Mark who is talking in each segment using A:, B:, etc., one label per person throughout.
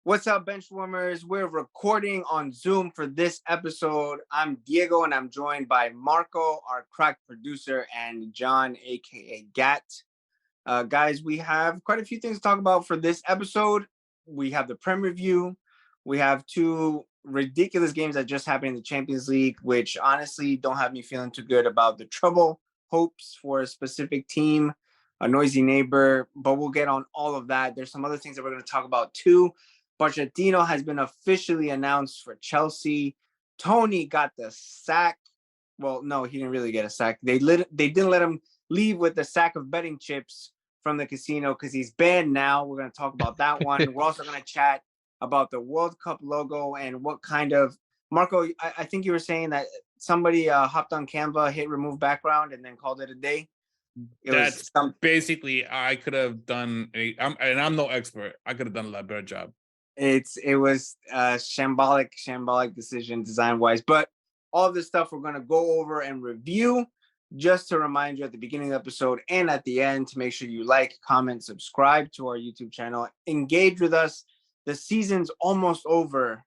A: What's up, benchwarmers? We're recording on Zoom for this episode. I'm Diego, and I'm joined by Marco, our crack producer, and John, aka Gat. Guys, we have quite a few things to talk about for this episode. We have the Prem review. We have two ridiculous games that just happened in the Champions League, which honestly don't have me feeling too good about the trouble hopes for a specific team, a noisy neighbor. But we'll get on all of that. There's some other things that we're going to talk about too. Pochettino has been officially announced for Chelsea. Toney got the sack. Well, no, he didn't really get a sack. They didn't let him leave with the sack of betting chips from the casino because he's banned now. We're going to talk about that one. We're also going to chat about the World Cup logo and what kind of Marco. I think you were saying that somebody hopped on Canva, hit remove background, and then called it a day. It
B: That's
A: was some.
B: basically I could have done I'm no expert. I could have done a lot better job.
A: It was a shambolic decision design wise, but all of this stuff we're going to go over and review. Just to remind you at the beginning of the episode and at the end to make sure you like, comment, subscribe to our YouTube channel, engage with us. The season's almost over,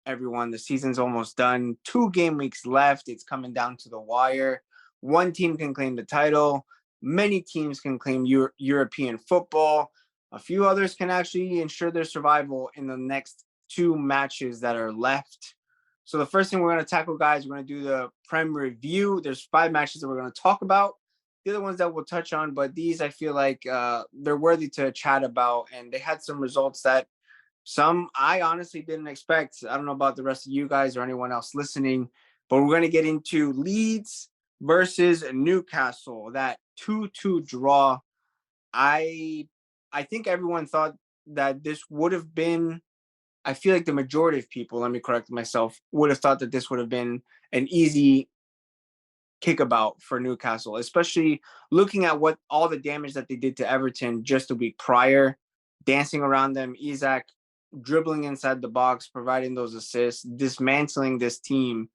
A: everyone. The season's almost done. 2 game weeks left. It's coming down to the wire. One team can claim the title. Many teams can claim European football. A few others can actually ensure their survival in the next 2 matches that are left. So the first thing we're going to tackle, guys, we're going to do the Prem review. There's 5 matches that we're going to talk about. The other ones that we'll touch on, but these I feel like they're worthy to chat about, and they had some results that some I honestly didn't expect. I don't know about the rest of you guys or anyone else listening, but we're going to get into Leeds versus Newcastle, that 2-2 draw. I I think everyone thought that this would have been, I feel like the majority of people, let me correct myself, would have thought that this would have been an easy kickabout for Newcastle, especially looking at what all the damage that they did to Everton just a week prior, dancing around them, Isaac dribbling inside the box, providing those assists, dismantling this team,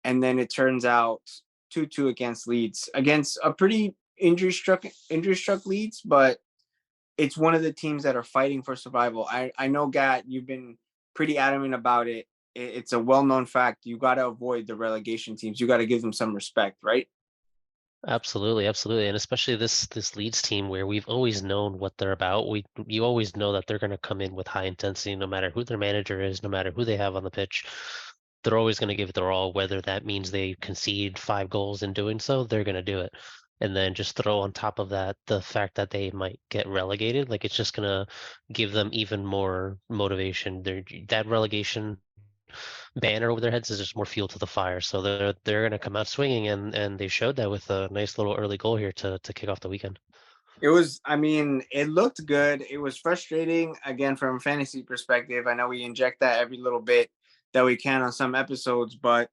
A: and then it turns out 2-2 against Leeds, against a pretty injury struck Leeds, but it's one of the teams that are fighting for survival. I know, Gat, you've been pretty adamant about it. It's a well-known fact. You got to avoid the relegation teams. You got to give them some respect, right?
C: Absolutely, absolutely, and especially this Leeds team where we've always known what they're about. You always know that they're going to come in with high intensity, no matter who their manager is, no matter who they have on the pitch. They're always going to give it their all, whether that means they concede 5 goals in doing so, they're going to do it. And then just throw on top of that the fact that they might get relegated, like it's just going to give them even more motivation. That relegation banner over their heads is just more fuel to the fire. So they're going to come out swinging, and they showed that with a nice little early goal here to kick off the weekend.
A: It was, I mean, it looked good. It was frustrating, again, from a fantasy perspective. I know we inject that every little bit that we can on some episodes, but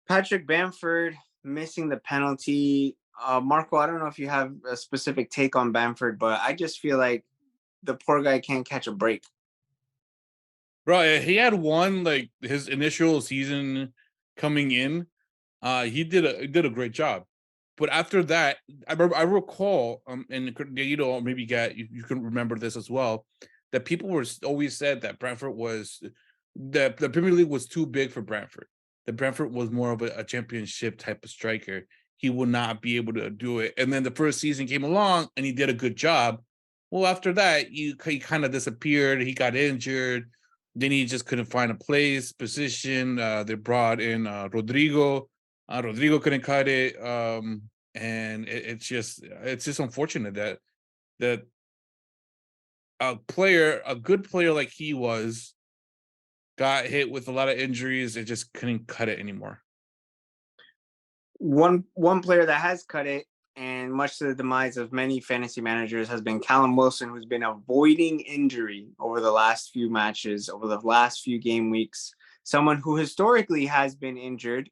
A: Patrick Bamford missing the penalty. Marco, I don't know if you have a specific take on Bamford, but I just feel like the poor guy can't catch a break.
B: Bro, he had one like his initial season coming in. He did a great job. But after that, I recall, and you know, maybe you can remember this as well, that people were always said that Brentford was that the Premier League was too big for Brentford. That Brentford was more of a championship type of striker. He would not be able to do it. And then the first season came along, and he did a good job. Well, after that, he kind of disappeared. He got injured. Then he just couldn't find a position. They brought in Rodrigo. Rodrigo couldn't cut it, and it's just unfortunate that a good player like he was, got hit with a lot of injuries and just couldn't cut it anymore.
A: One player that has cut it, and much to the demise of many fantasy managers, has been Callum Wilson, who's been avoiding injury over the last few matches, over the last few game weeks. Someone who historically has been injured,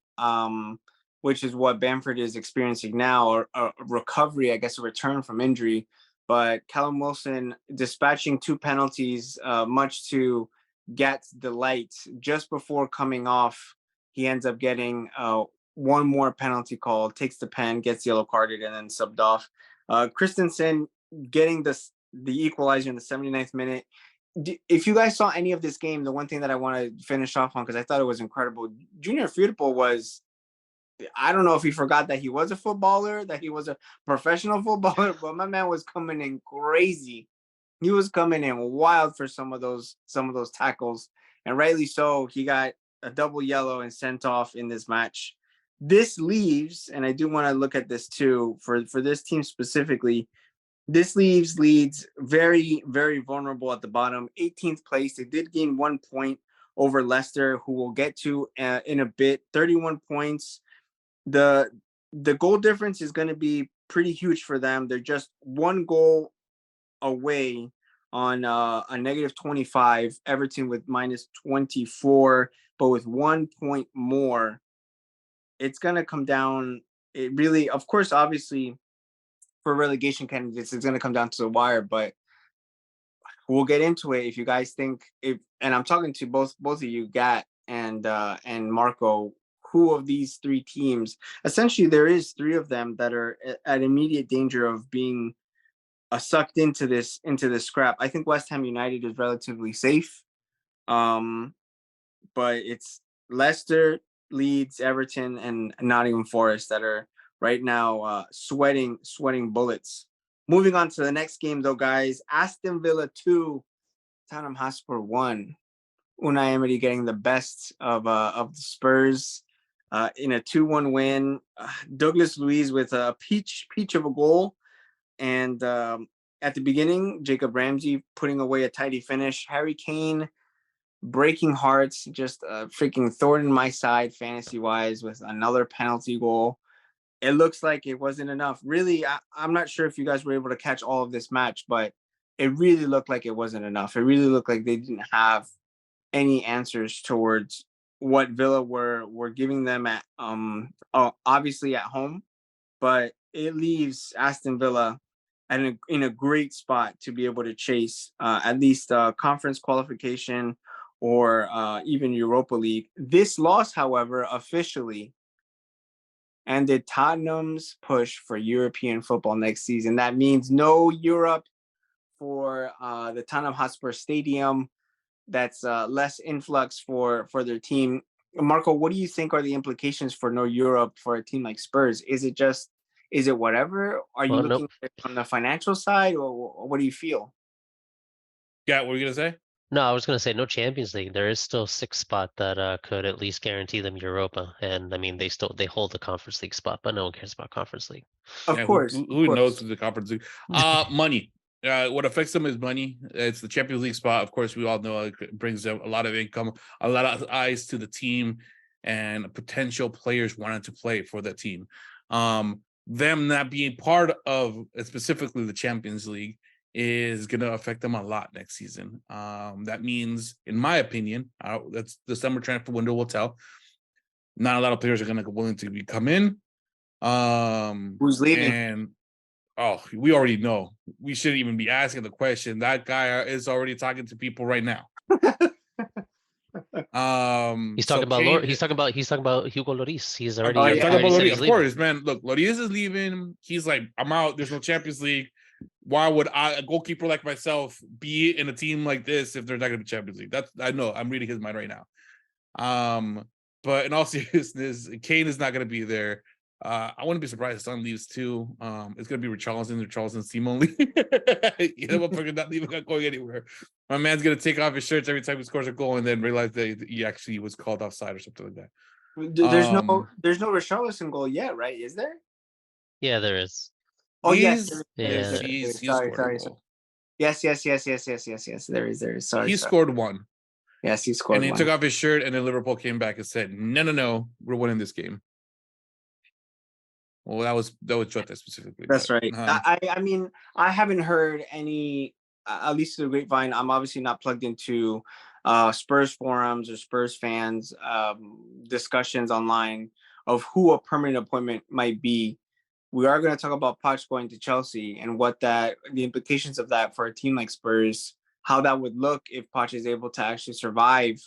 A: which is what Bamford is experiencing now, or a recovery, I guess, a return from injury. But Callum Wilson dispatching 2 penalties, much to Gat's delight, just before coming off, he ends up getting one more penalty call, takes the pen, gets yellow carded, and then subbed off. Christensen getting the equalizer in the 79th minute. if you guys saw any of this game, the one thing that I want to finish off on, because I thought it was incredible, Junior Firpo was, I don't know if he forgot that he was a footballer, that he was a professional footballer, but my man was coming in crazy. He was coming in wild for some of those tackles, and rightly so. He got a double yellow and sent off in this match. This leaves, and I do want to look at this too for this team specifically. This leaves Leeds very, very vulnerable at the bottom. 18th place. They did gain 1 point over Leicester, who we'll get to in a bit. 31 points. The goal difference is going to be pretty huge for them. They're just 1 goal away on a negative 25. Everton with minus 24, but with 1 point more. It's going to come down. It really, of course, obviously, for relegation candidates, it's going to come down to the wire, but we'll get into it. If you guys think, and I'm talking to both of you, Gat and Marco, who of these 3 teams, essentially there is 3 of them that are at immediate danger of being sucked into this scrap. I think West Ham United is relatively safe, but it's Leicester, Leeds, Everton, and Nottingham Forest that are right now sweating bullets. Moving on to the next game, though, guys. Aston Villa 2, Tottenham Hotspur 1. Unai Emery getting the best of the Spurs in a 2-1 win. Douglas Luiz with a peach of a goal. And at the beginning, Jacob Ramsey putting away a tidy finish. Harry Kane breaking hearts, just a freaking thorn in my side fantasy-wise with another penalty goal. It looks like it wasn't enough. Really, I'm not sure if you guys were able to catch all of this match, but it really looked like it wasn't enough. It really looked like they didn't have any answers towards what Villa were giving them at obviously at home, but it leaves Aston Villa in a great spot to be able to chase at least conference qualification or even Europa League. This loss, however, officially ended Tottenham's push for European football next season. That means no Europe for the Tottenham Hotspur Stadium. That's less influx for their team. Marco, what do you think are the implications for no Europe for a team like Spurs? Is it whatever? Are you looking at it from the financial side, or what do you feel?
B: Yeah, what were you gonna say?
C: No, I was going to say no Champions League. There is still 6th spot that could at least guarantee them Europa, and I mean they hold the Conference League spot, but no one cares about Conference League.
A: Of course,
B: who knows the Conference League? Money. What affects them is money. It's the Champions League spot. Of course, we all know it brings them a lot of income, a lot of eyes to the team, and potential players wanting to play for that team. Them not being part of specifically the Champions League is going to affect them a lot next season. That means, in my opinion, that's the summer transfer window will tell. Not a lot of players are going to be willing to come in.
A: Who's leaving?
B: And we already know. We shouldn't even be asking the question. That guy is already talking to people right now.
C: He's talking about Kane, he's talking about Hugo Lloris. He's already
B: talking about Lloris. Of course, man. Look, Lloris is leaving. He's like, I'm out. There's no Champions League. Why would a goalkeeper like myself be in a team like this if there's not going to be Champions League? I know. I'm reading his mind right now. But in all seriousness, Kane is not going to be there. I wouldn't be surprised if Son leaves too. It's going to be Richarlison's team only. Motherfucker not even going anywhere. My man's going to take off his shirts every time he scores a goal and then realize that he actually was called offside or something like that.
A: There's no Richarlison goal yet, right? Is there?
C: Yeah, there is.
A: Oh yes, sorry. Yes. There is. Sorry.
B: He scored one.
A: Yes, he scored.
B: And he took off his shirt, and then Liverpool came back and said, "No, we're winning this game." Well, that was Jota specifically.
A: That's right. I mean, I haven't heard any, at least through the grapevine. I'm obviously not plugged into Spurs forums or Spurs fans discussions online of who a permanent appointment might be. We are going to talk about Poch going to Chelsea and the implications of that for a team like Spurs, how that would look if Poch is able to actually survive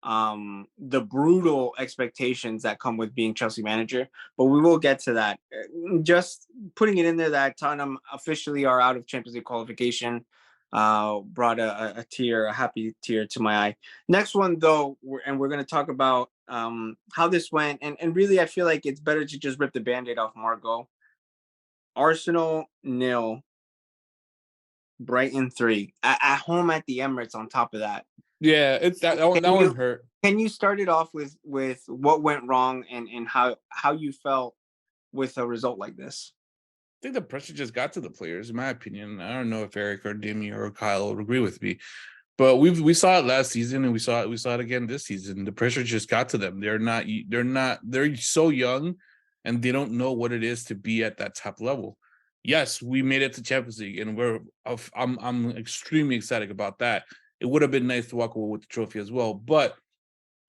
A: the brutal expectations that come with being Chelsea manager. But we will get to that. Just putting it in there that Tottenham officially are out of Champions League qualification. brought a tear, a happy tear to my eye. Next one, though, and we're going to talk about how this went. And really, I feel like it's better to just rip the band aid off, Marco. Arsenal nil, Brighton 3 at home at the Emirates. On top of that,
B: Yeah, it's that one. That
A: can
B: one
A: you
B: hurt.
A: can you start it off with what went wrong and how you felt with a result like this?
B: I think the pressure just got to the players, in my opinion. I don't know if Eric or Demi or Kyle would agree with me, but we saw it last season and we saw it again this season. The pressure just got to them. They're so young, and they don't know what it is to be at that top level. Yes, we made it to Champions League, and I'm extremely excited about that. It would have been nice to walk away with the trophy as well, but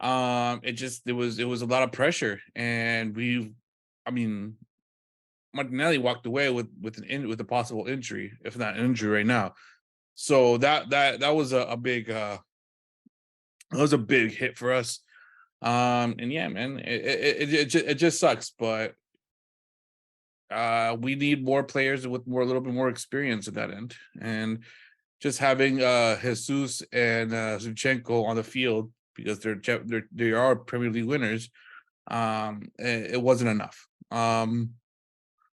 B: it was a lot of pressure, and I mean, Martinelli walked away with a possible injury, if not an injury right now. So that was a big that was a big hit for us. And yeah, man, it just sucks, but we need more players with a little bit more experience at that end, and just having Jesus and Zinchenko on the field because they are Premier League winners. It wasn't enough.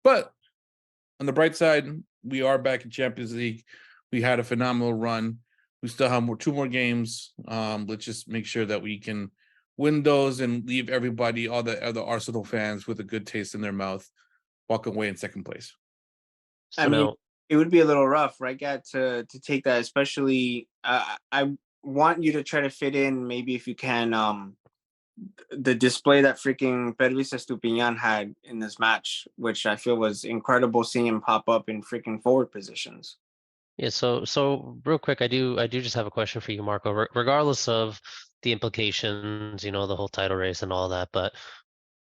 B: But on the bright side, we are back in Champions League. We had a phenomenal run. We still have two more games. Let's just make sure that we can win those and leave everybody, all the other Arsenal fans, with a good taste in their mouth, walk away in second place.
A: I
C: So
A: mean,
C: now,
A: it would be a little rough, right, Gat, to take that, especially I want you to try to fit in, maybe if you can, the display that freaking Pervis Estupinian had in this match, which I feel was incredible seeing him pop up in freaking forward positions.
C: yeah, so real quick, I do just have a question for you, Marco. Regardless of the implications, the whole title race and all that, but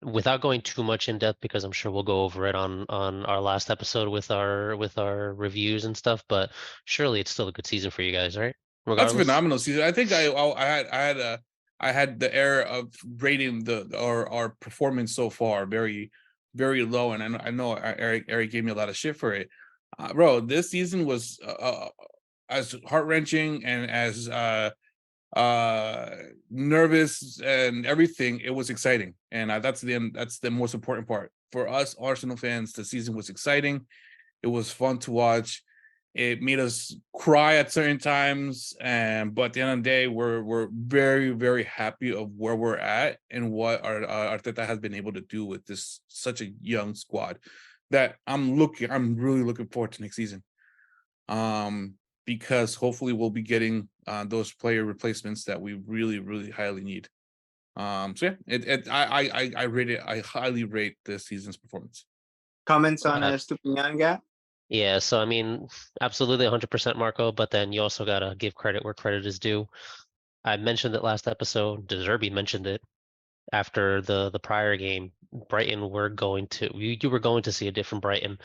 C: without going too much in depth, because I'm sure we'll go over it on our last episode with our reviews and stuff, but surely it's still a good season for you guys, right?
B: That's a
C: Regardless.
B: phenomenal season. I think I had the error of rating our performance so far very, very low, and I know Eric gave me a lot of shit for it. Bro, this season was as heart wrenching and as nervous and everything. It was exciting, and that's the most important part for us Arsenal fans. The season was exciting. It was fun to watch. It made us cry at certain times, and but at the end of the day, we're very, very happy of where we're at and what our Arteta has been able to do with this such a young squad. That I'm really looking forward to next season. Because hopefully we'll be getting those player replacements that we really, really highly need. So yeah, I highly rate this season's performance.
A: Comments on
C: Uh,
A: Estupinian, Gat?
C: yeah, so I mean, absolutely 100% Marco, but then you also gotta give credit where credit is due. I mentioned it last episode. Deserby mentioned it after the prior game. Brighton were going to you were going to see a different Brighton,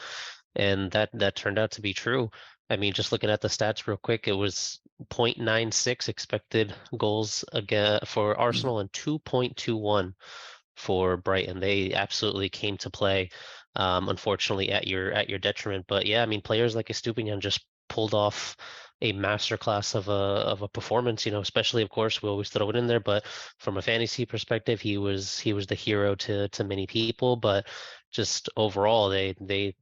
C: and that turned out to be true. I mean, just looking at the stats real quick, it was 0.96 expected goals again for Arsenal and 2.21 for Brighton. They absolutely came to play, unfortunately at your detriment. But yeah, I mean, players like Estupinian just pulled off a masterclass of a performance. Especially of course we always throw it in there, but from a fantasy perspective, he was the hero to many people. But just overall, they're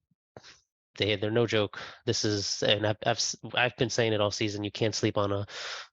C: no joke. This is, and I've been saying it all season. You can't sleep on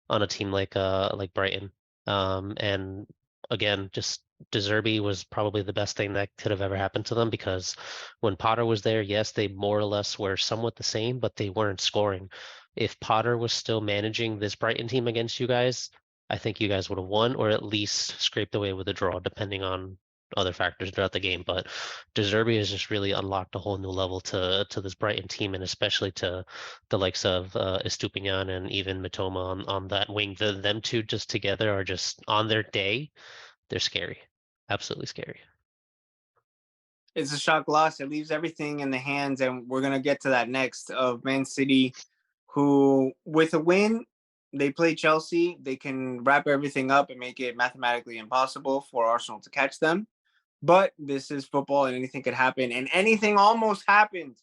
C: a team like Brighton. And again, just Deserby was probably the best thing that could have ever happened to them, because when Potter was there, yes, they more or less were somewhat the same, but they weren't scoring. If Potter was still managing this Brighton team against you guys, I think you guys would have won, or at least scraped away with a draw, depending on other factors throughout the game. But Deserby has just really unlocked a whole new level to this Brighton team, and especially to the likes of Estupinian and even Matoma on that wing. Them two just together are just on their day. They're scary, absolutely scary.
A: It's a shock loss. It leaves everything in the hands, and we're gonna get to that next, of Man City, who with a win, they play Chelsea. They can wrap everything up and make it mathematically impossible for Arsenal to catch them. But this is football, and anything could happen, and anything almost happened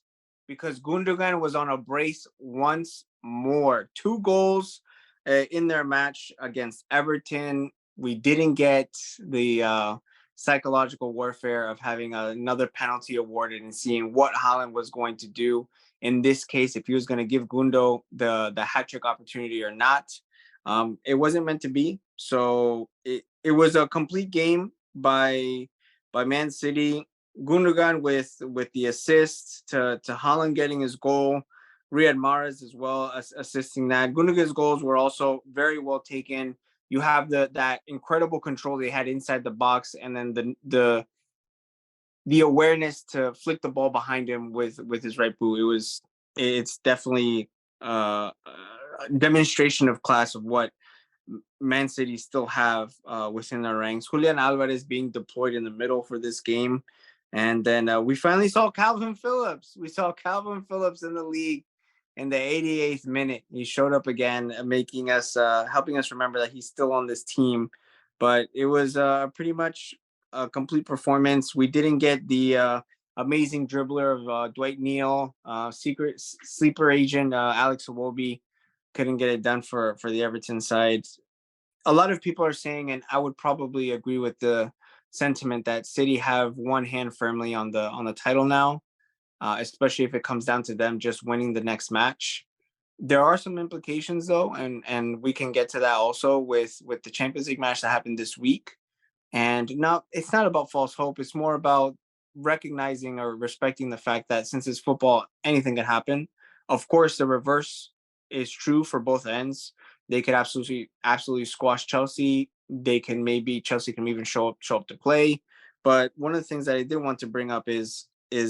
A: because Gundogan was on a brace once more. 2 goals in their match against Everton. We didn't get the psychological warfare of having another penalty awarded and seeing what Haaland was going to do in this case, if he was going to give Gundo the hat trick opportunity or not. It wasn't meant to be. So it was a complete game by Man City. Gundogan with the assist to Haaland getting his goal. Riyad Mahrez as well assisting that. Gundogan's goals were also very well taken. You have that incredible control they had inside the box, and then the awareness to flick the ball behind him with his right boot. It's definitely a demonstration of class of what Man City still have within their ranks. Julian Alvarez being deployed in the middle for this game. And then we finally saw Calvin Phillips. We saw Calvin Phillips in the league in the 88th minute. He showed up again, making us, helping us remember that he's still on this team. But it was pretty much a complete performance. We didn't get the amazing dribbler of Dwight Neal, secret sleeper agent Alex Iwobi couldn't get it done for the Everton side. A lot of people are saying, and I would probably agree with the sentiment, that City have one hand firmly on the title now, especially if it comes down to them just winning the next match. There are some implications though, and we can get to that also with the Champions League match that happened this week. And now it's not about false hope. It's more about recognizing or respecting the fact that since it's football, anything can happen. Of course, the reverse is true for both ends. They could absolutely squash Chelsea. Chelsea can even show up to play. But one of the things that I did want to bring up is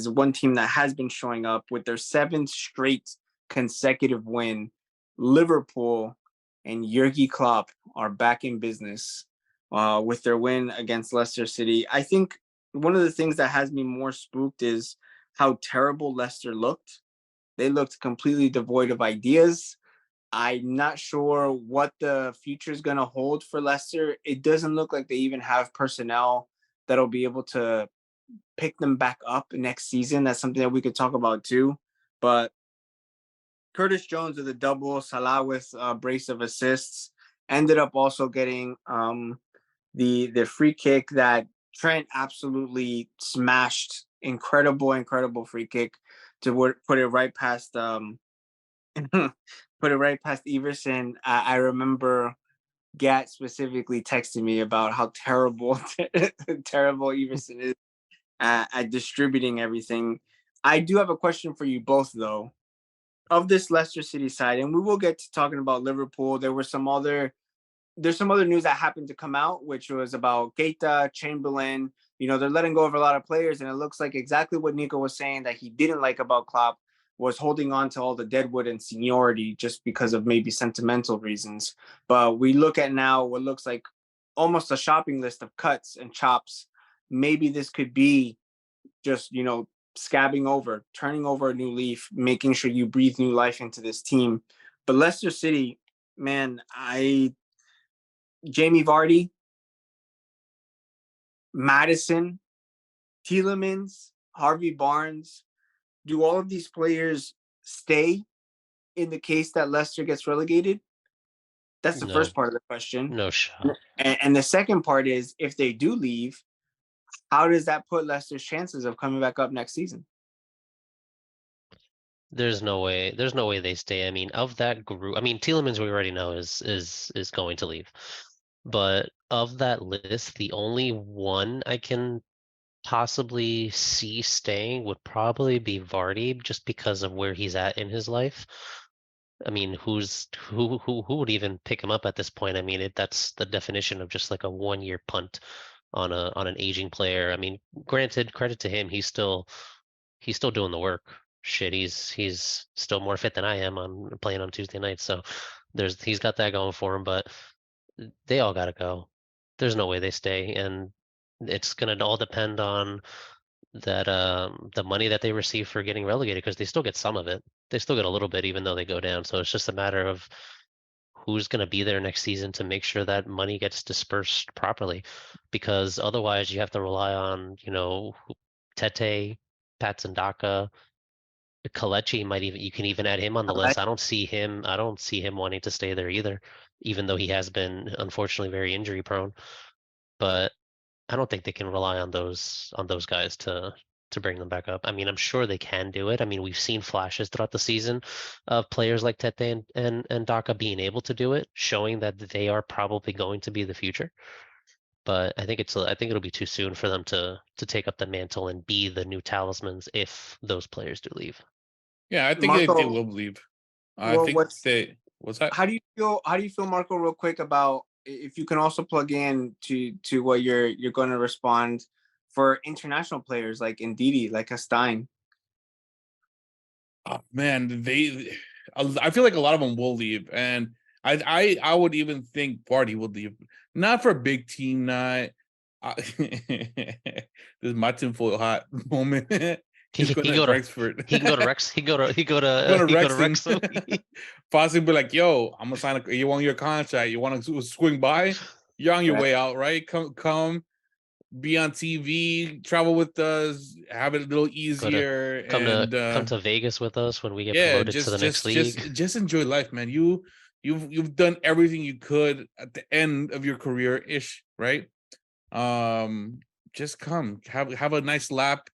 A: one team that has been showing up with their 7th straight consecutive win. Liverpool and Jurgen Klopp are back in business with their win against Leicester City. I think one of the things that has me more spooked is how terrible Leicester looked. They looked completely devoid of ideas. I'm not sure what the future is going to hold for Leicester. It doesn't look like they even have personnel that'll be able to pick them back up next season. That's something that we could talk about too. But Curtis Jones with a double, Salah with a brace of assists, ended up also getting the free kick that Trent absolutely smashed. Incredible free kick to put it right past put it right past Everson. I remember Gat specifically texting me about how terrible terrible Everson is at distributing everything. I do have a question for you both though. Of this Leicester City side, and we will get to talking about Liverpool. There's some other news that happened to come out, which was about Keita, Chamberlain. You know, they're letting go of a lot of players, and it looks like exactly what Nico was saying that he didn't like about Klopp was holding on to all the deadwood and seniority just because of maybe sentimental reasons. But we look at now what looks like almost a shopping list of cuts and chops. Maybe this could be just, scabbing over, turning over a new leaf, making sure you breathe new life into this team. But Leicester City, man, Jamie Vardy, Madison, Tielemans, Harvey Barnes, do all of these players stay in the case that Leicester gets relegated? That's the first part of the question.
C: No shot.
A: And the second part is, if they do leave, how does that put Leicester's chances of coming back up next season?
C: There's no way. There's no way they stay. I mean, of that group, I mean, Tielemans we already know is going to leave. But of that list, the only one I can possibly see staying would probably be Vardy, just because of where he's at in his life. I mean, who would even pick him up at this point? I mean, that's the definition of just like a 1-year punt on an aging player. I mean, granted, credit to him, he's still doing the work. Shit, he's still more fit than I am on playing on Tuesday nights. So he's got that going for him, but they all gotta go. There's no way they stay, and it's gonna all depend on that the money that they receive for getting relegated, because they still get some of it. They still get a little bit even though they go down. So it's just a matter of who's going to be there next season to make sure that money gets dispersed properly, because otherwise you have to rely on, Tete, Patson Daka, Kalechi might even you can even add him on the list. I don't see him wanting to stay there either, even though he has been unfortunately very injury prone. But I don't think they can rely on those guys to bring them back up. I mean, I'm sure they can do it. I mean, we've seen flashes throughout the season of players like Tete and Daka being able to do it, showing that they are probably going to be the future. But I think it'll be too soon for them to take up the mantle and be the new talismans if those players do leave.
B: Yeah, I think they
A: Marco,
B: will believe. I
A: well,
B: think they. What's that?
A: how do you feel? How do you feel, Marco? Real quick about if you can also plug in to what you're going to respond for international players like Ndidi, like a Stein.
B: Oh, man, I feel like a lot of them will leave, and I would even think Vardy would leave, not for a big team, not. This is my tinfoil hat moment. He's going
C: He
B: to
C: go to
B: Brexford.
C: he can go to Rex. He go to
B: Going to
C: he go to
B: Wrexham.
C: Wrexham.
B: Possibly be like, yo, I'm gonna sign you want your contract. You want to swing by? You're on your
A: Right.
B: way out, right? Come, be on TV, travel with us, have it a little easier, and
C: Come to Vegas with us when we get
B: yeah,
C: promoted to the next league.
B: just enjoy life, man. You've done everything you could at the end of your career ish, right? Um, just come, have a nice lap.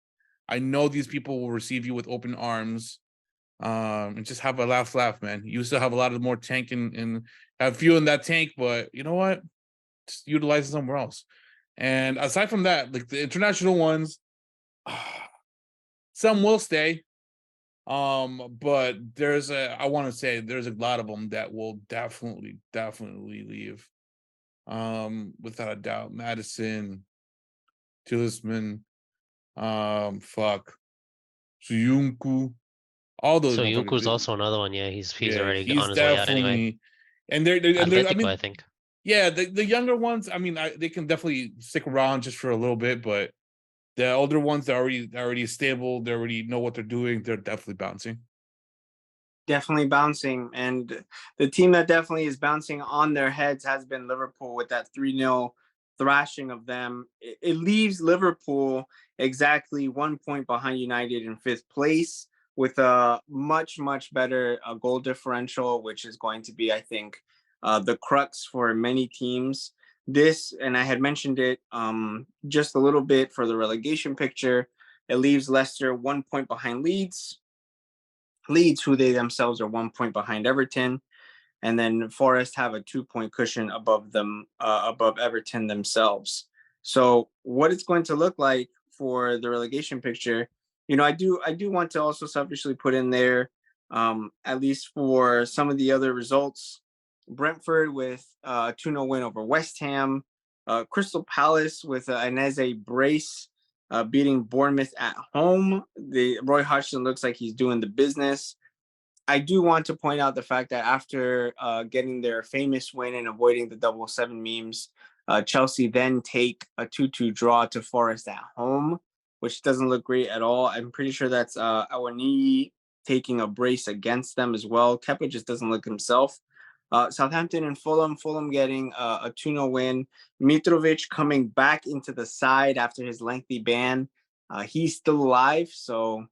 B: I know these people will receive you with open arms. And just have a laugh, man. You still have a lot of more tank and have fuel in that tank, but you know what? Just utilize it somewhere else. And aside from that, like the international ones, some will stay. But I want to say there's a lot of them that will definitely leave. Without a doubt, Madison, Tillisman, fuck, Suyunku, all those
C: So Yunku's
B: motherfuckers.
C: also another one. Yeah, he's
B: Yeah,
C: already
B: he's
C: on his way out anyway.
B: definitely, and they're I
C: Atletico,
B: mean,
C: I think.
B: yeah, the younger ones, I mean, they can definitely stick around just for a little bit, but the older ones, they're already stable, they already know what they're doing, they're definitely bouncing.
A: Definitely bouncing, and the team that definitely is bouncing on their heads has been Liverpool with that 3-0 thrashing of them. It leaves Liverpool exactly 1 point behind United in fifth place with a much better goal differential, which is going to be, I think, the crux for many teams. This, and I had mentioned it just a little bit for the relegation picture, it leaves Leicester 1 point behind Leeds, who they themselves are 1 point behind Everton, and then Forest have a 2 point cushion above them, above Everton themselves. So, what it's going to look like for the relegation picture, I do want to also selfishly put in there, at least for some of the other results, Brentford with a 2-0 win over West Ham, Crystal Palace with an Eze brace beating Bournemouth at home. The Roy Hodgson looks like he's doing the business. I do want to point out the fact that after getting their famous win and avoiding the 7 memes, Chelsea then take a 2-2 draw to Forest at home, which doesn't look great at all. I'm pretty sure that's Awani taking a brace against them as well. Kepa just doesn't look himself. Southampton and Fulham getting a 2-0 win. Mitrovic coming back into the side after his lengthy ban. He's still alive, so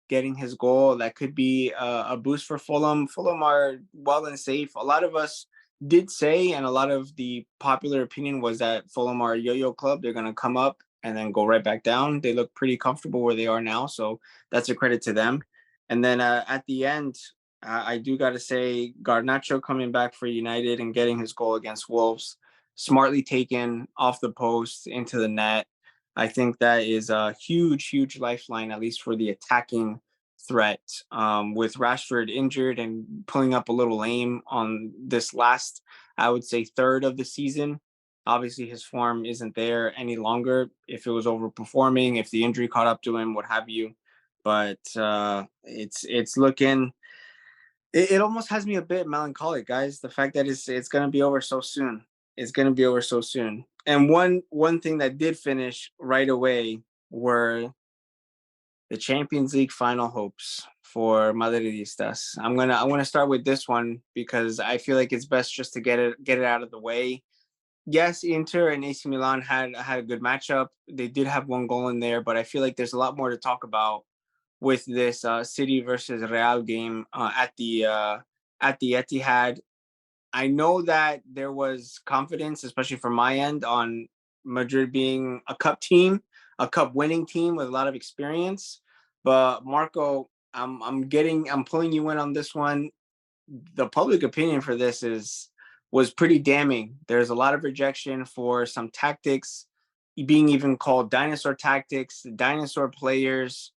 A: getting his goal, that could be a boost for Fulham. Fulham are well and safe. A lot of us did say, and a lot of the popular opinion was that Fulham are a yo-yo club. They're going to come up and then go right back down. They look pretty comfortable where they are now, so that's a credit to them. And then at the end, I do got to say, Garnacho coming back for United and getting his goal against Wolves, smartly taken off the post into the net. I think that is a huge lifeline, at least for the attacking threat. With Rashford injured and pulling up a little lame on this last, I would say, third of the season. Obviously, his form isn't there any longer. If it was overperforming, if the injury caught up to him, what have you. But it's looking. It almost has me a bit melancholic, guys. The fact that it's going to be over so soon. It's going to be over so soon. And one thing that did finish right away were the Champions League final hopes for Madridistas. I'm gonna start with this one because I feel like it's best just to get it out of the way. Yes, Inter and AC Milan had a good matchup. They did have one goal in there, but I feel like there's a lot more to talk about with this City versus Real game at the Etihad. I know that there was confidence, especially from my end, on Madrid being a cup team, a cup winning team with a lot of experience. But Marco, I'm pulling you in on this one. The public opinion for this was pretty damning. There's a lot of rejection for some tactics being even called dinosaur tactics, dinosaur players,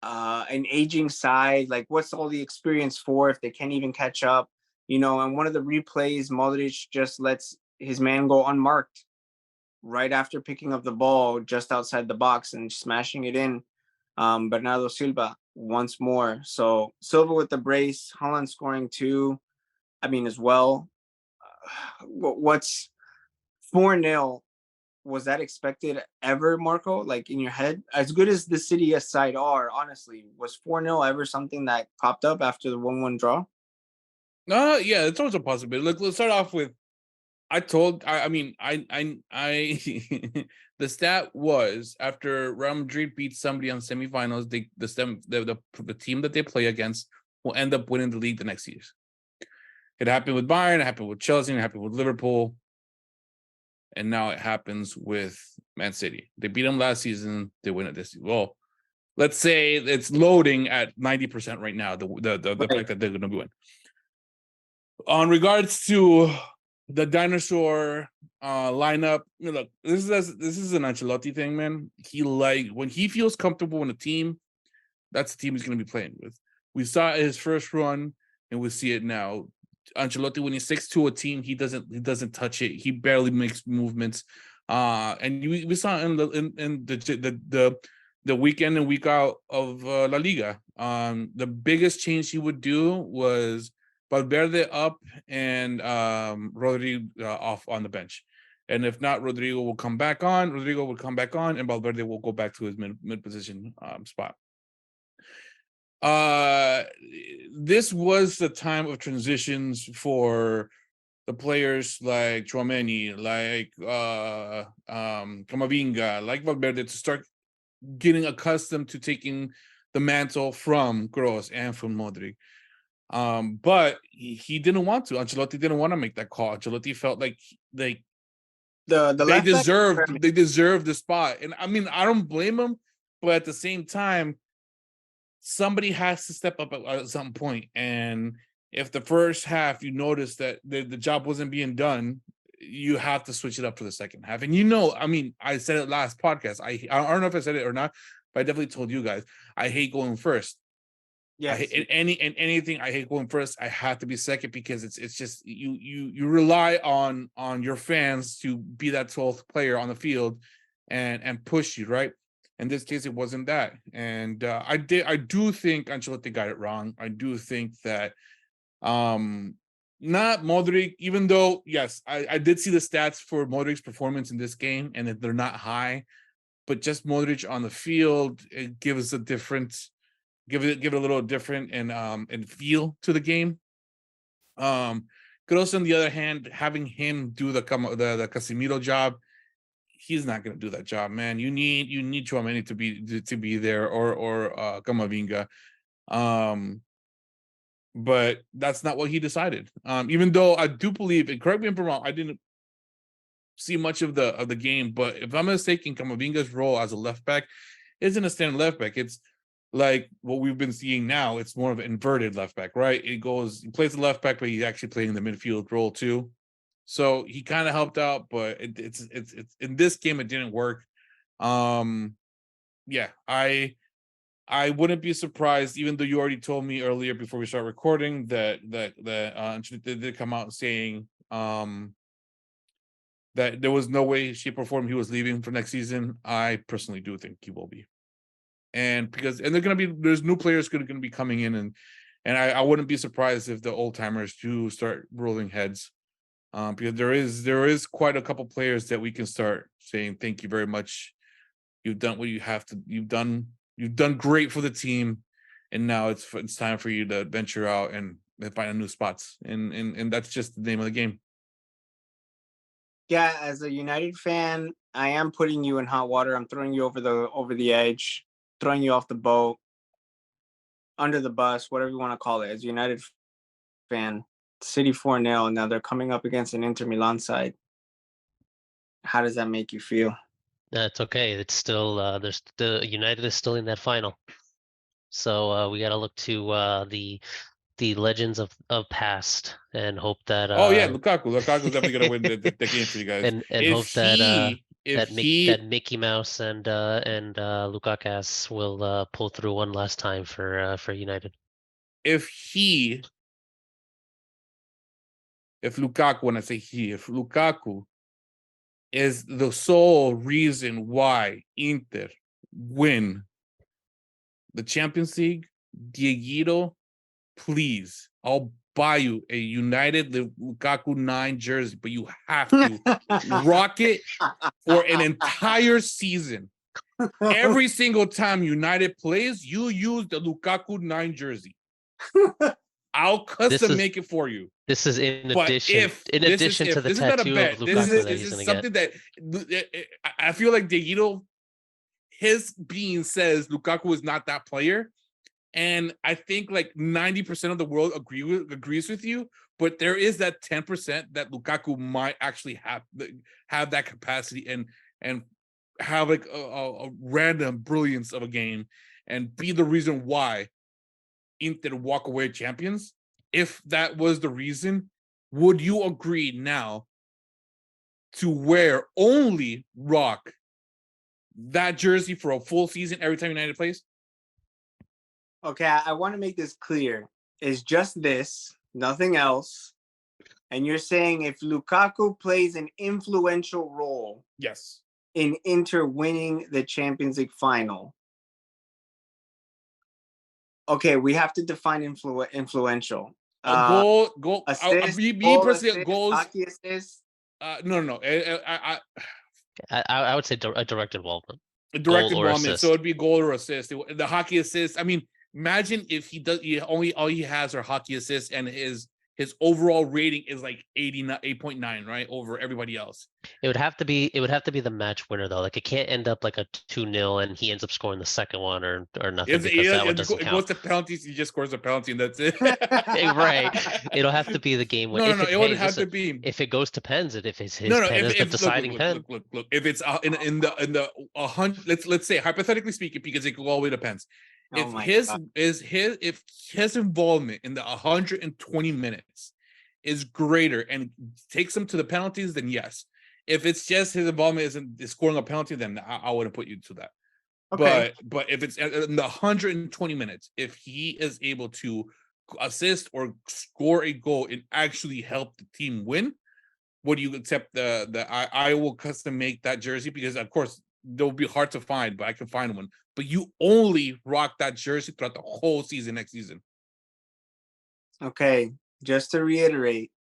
A: an aging side. Like, what's all the experience for if they can't even catch up? And one of the replays, Modric just lets his man go unmarked right after picking up the ball just outside the box and smashing it in. Bernardo Silva once more. So Silva with the brace, Holland scoring two. I mean, as well. What's 4-0? Was that expected ever, Marco? Like in your head, as good as the City side are, honestly, was 4-0 ever something that popped up after the 1-1 draw?
B: Yeah, it's always a possibility. Look, let's start off with I mean, I the stat was after Real Madrid beat somebody on semifinals, the team that they play against will end up winning the league the next year. It happened with Bayern, it happened with Chelsea, it happened with Liverpool, and now it happens with Man City. They beat them last season, they win it this season. Well, let's say it's loading at 90% right now, the fact that they're gonna win. On regards to the dinosaur lineup, look, this is an Ancelotti thing, man. When he feels comfortable in a team, that's the team he's going to be playing with. We saw it his first run, and we see it now. Ancelotti, when he sticks to a team, he doesn't touch it. He barely makes movements. And we saw in the weekend and week out of La Liga. The biggest change he would do was Valverde up and Rodrigo off on the bench. And if not, Rodrigo will come back on. Rodrigo will come back on, and Valverde will go back to his mid position spot. This was the time of transitions for the players like Tchouaméni, like Camavinga, like Valverde to start getting accustomed to taking the mantle from Kroos and from Modric. But he didn't want to. Ancelotti didn't want to make that call. Ancelotti felt like
A: the
B: they deserved the spot. And I mean, I don't blame him, but at the same time, somebody has to step up at some point. And if the first half you notice that the job wasn't being done, you have to switch it up for the second half. And I mean, I said it last podcast. I don't know if I said it or not, but I definitely told you guys I hate going first. Yes. Anything I hate going first. I have to be second because it's just you rely on your fans to be that 12th player on the field and push you, right. In this case, it wasn't that, and I do think Ancelotti got it wrong. I do think that not Modric, even though yes, I did see the stats for Modric's performance in this game, and they're not high, but just Modric on the field, it gives a different. Give it a little different and feel to the game. Kroos, on the other hand, having him do the Casemiro job, he's not going to do that job, man. You need Tchouaméni to be there or Camavinga. But that's not what he decided. Even though I do believe, and correct me if I'm wrong, I didn't see much of the game, but if I'm mistaken, Camavinga's role as a left back isn't a standard left back. It's like what we've been seeing now. It's more of an inverted left back, right? He plays the left back, but he's actually playing the midfield role too. So he kind of helped out, but it's in this game it didn't work. Yeah, I wouldn't be surprised, even though you already told me earlier before we start recording that they did come out saying that there was no way, shape, or form he was leaving for next season. I personally do think he will be. And there's new players going to be coming in, and I wouldn't be surprised if the old timers do start rolling heads, because there is quite a couple players that we can start saying thank you very much. You've done what you have to. You've done great for the team, and now it's time for you to venture out and find new spots, and that's just the name of the game.
A: Yeah, as a United fan, I am putting you in hot water. I'm throwing you over the edge, throwing you off the boat. under the bus, whatever you want to call it, as a United fan. City 4-0. Now they're coming up against an Inter Milan side. How does that make you feel?
C: It's okay. It's still there's the United is still in that final. So we got to look to the legends of past and hope that
B: Oh yeah, Lukaku's definitely gonna win the game for you guys.
C: and hope that
B: If
C: that
B: he
C: Mickey Mouse and Lukakas will pull through one last time for United.
B: if Lukaku, when I say if Lukaku is the sole reason why Inter win the Champions League, Dieguito, please, I'll buy you a United Lukaku 9 jersey, but you have to rock it for an entire season. Every single time United plays, you use the Lukaku 9 jersey. I'll custom make it for you.
C: This is in
B: But
C: addition to the tattoo of Lukaku that he's going to get.
B: Something that I feel like Dieguito, his being says Lukaku is not that player. And I think like 90% of the world agrees with you, but there is that 10% that Lukaku might actually have that capacity and have like a random brilliance of a game and be the reason why Inter walk away champions. If that was the reason, would you agree now to wear only rock that jersey for a full season every time United plays?
A: Okay, I want to make this clear. It's just this, nothing else. And you're saying if Lukaku plays an influential role,
B: yes,
A: in Inter winning the Champions League final. Okay, we have to define influential.
B: Goal.
A: Assist,
B: goals.
A: Hockey assist.
B: No.
C: I would say a direct involvement.
B: Direct involvement. So it'd be goal or assist. The hockey assist. I mean, imagine if he does. All he has are hockey assists, and his overall rating is like 8.9, right, over everybody else.
C: It would have to be the match winner though. Like it can't end up like a 2-0 and he ends up scoring the second one or nothing because that one doesn't count.
B: It goes to penalties. He just scores a penalty and that's it.
C: Right. It'll have to be the game winner.
B: No. It would have to be
C: if it goes to pens. If it's his pen is the deciding pen.
B: Look. If it's in the 100, let's say hypothetically speaking, because it could all the way depends. If his involvement in the 120 minutes is greater and takes him to the penalties, then yes. If it's just his involvement is scoring a penalty, then I wouldn't put you to that. Okay. But if it's in the 120 minutes, if he is able to assist or score a goal and actually help the team win, would you accept I will custom make that jersey? Because of course they'll be hard to find, but I can find one. But you only rock that jersey throughout the whole season next season.
A: Okay, just to reiterate,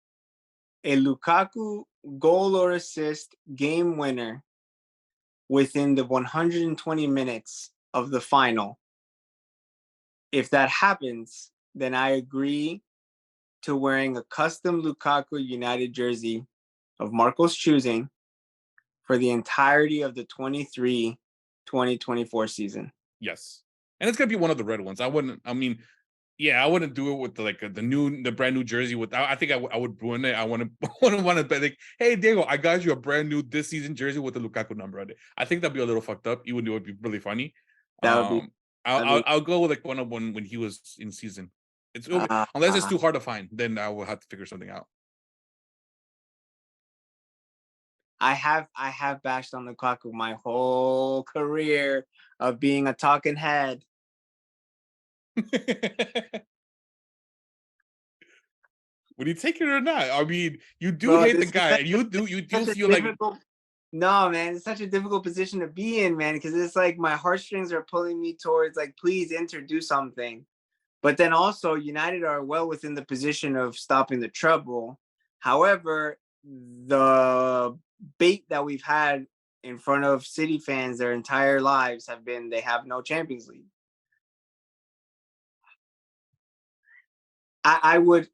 A: a Lukaku goal or assist game winner within the 120 minutes of the final. If that happens, then I agree to wearing a custom Lukaku United jersey of Marco's choosing for the entirety of the 2023-2024 season.
B: Yes. And it's going to be one of the red ones. I wouldn't do it with the brand new jersey. I think I would ruin it. I want to be like, hey, Diego, I got you a brand new this season jersey with the Lukaku number on it. I think that'd be a little fucked up, even though it would be really funny. I'll go with like one of when he was in season. Unless it's too hard to find, then I will have to figure something out.
A: I have bashed on Lukaku my whole career of being a talking head.
B: Would you take it or not? I mean, you do hate the guy, and you do feel like.
A: No, man, it's such a difficult position to be in, man, because it's like my heartstrings are pulling me towards like, please do something. But then also United are well within the position of stopping the trouble. However, the bait that we've had in front of City fans their entire lives have been they have no Champions League. I would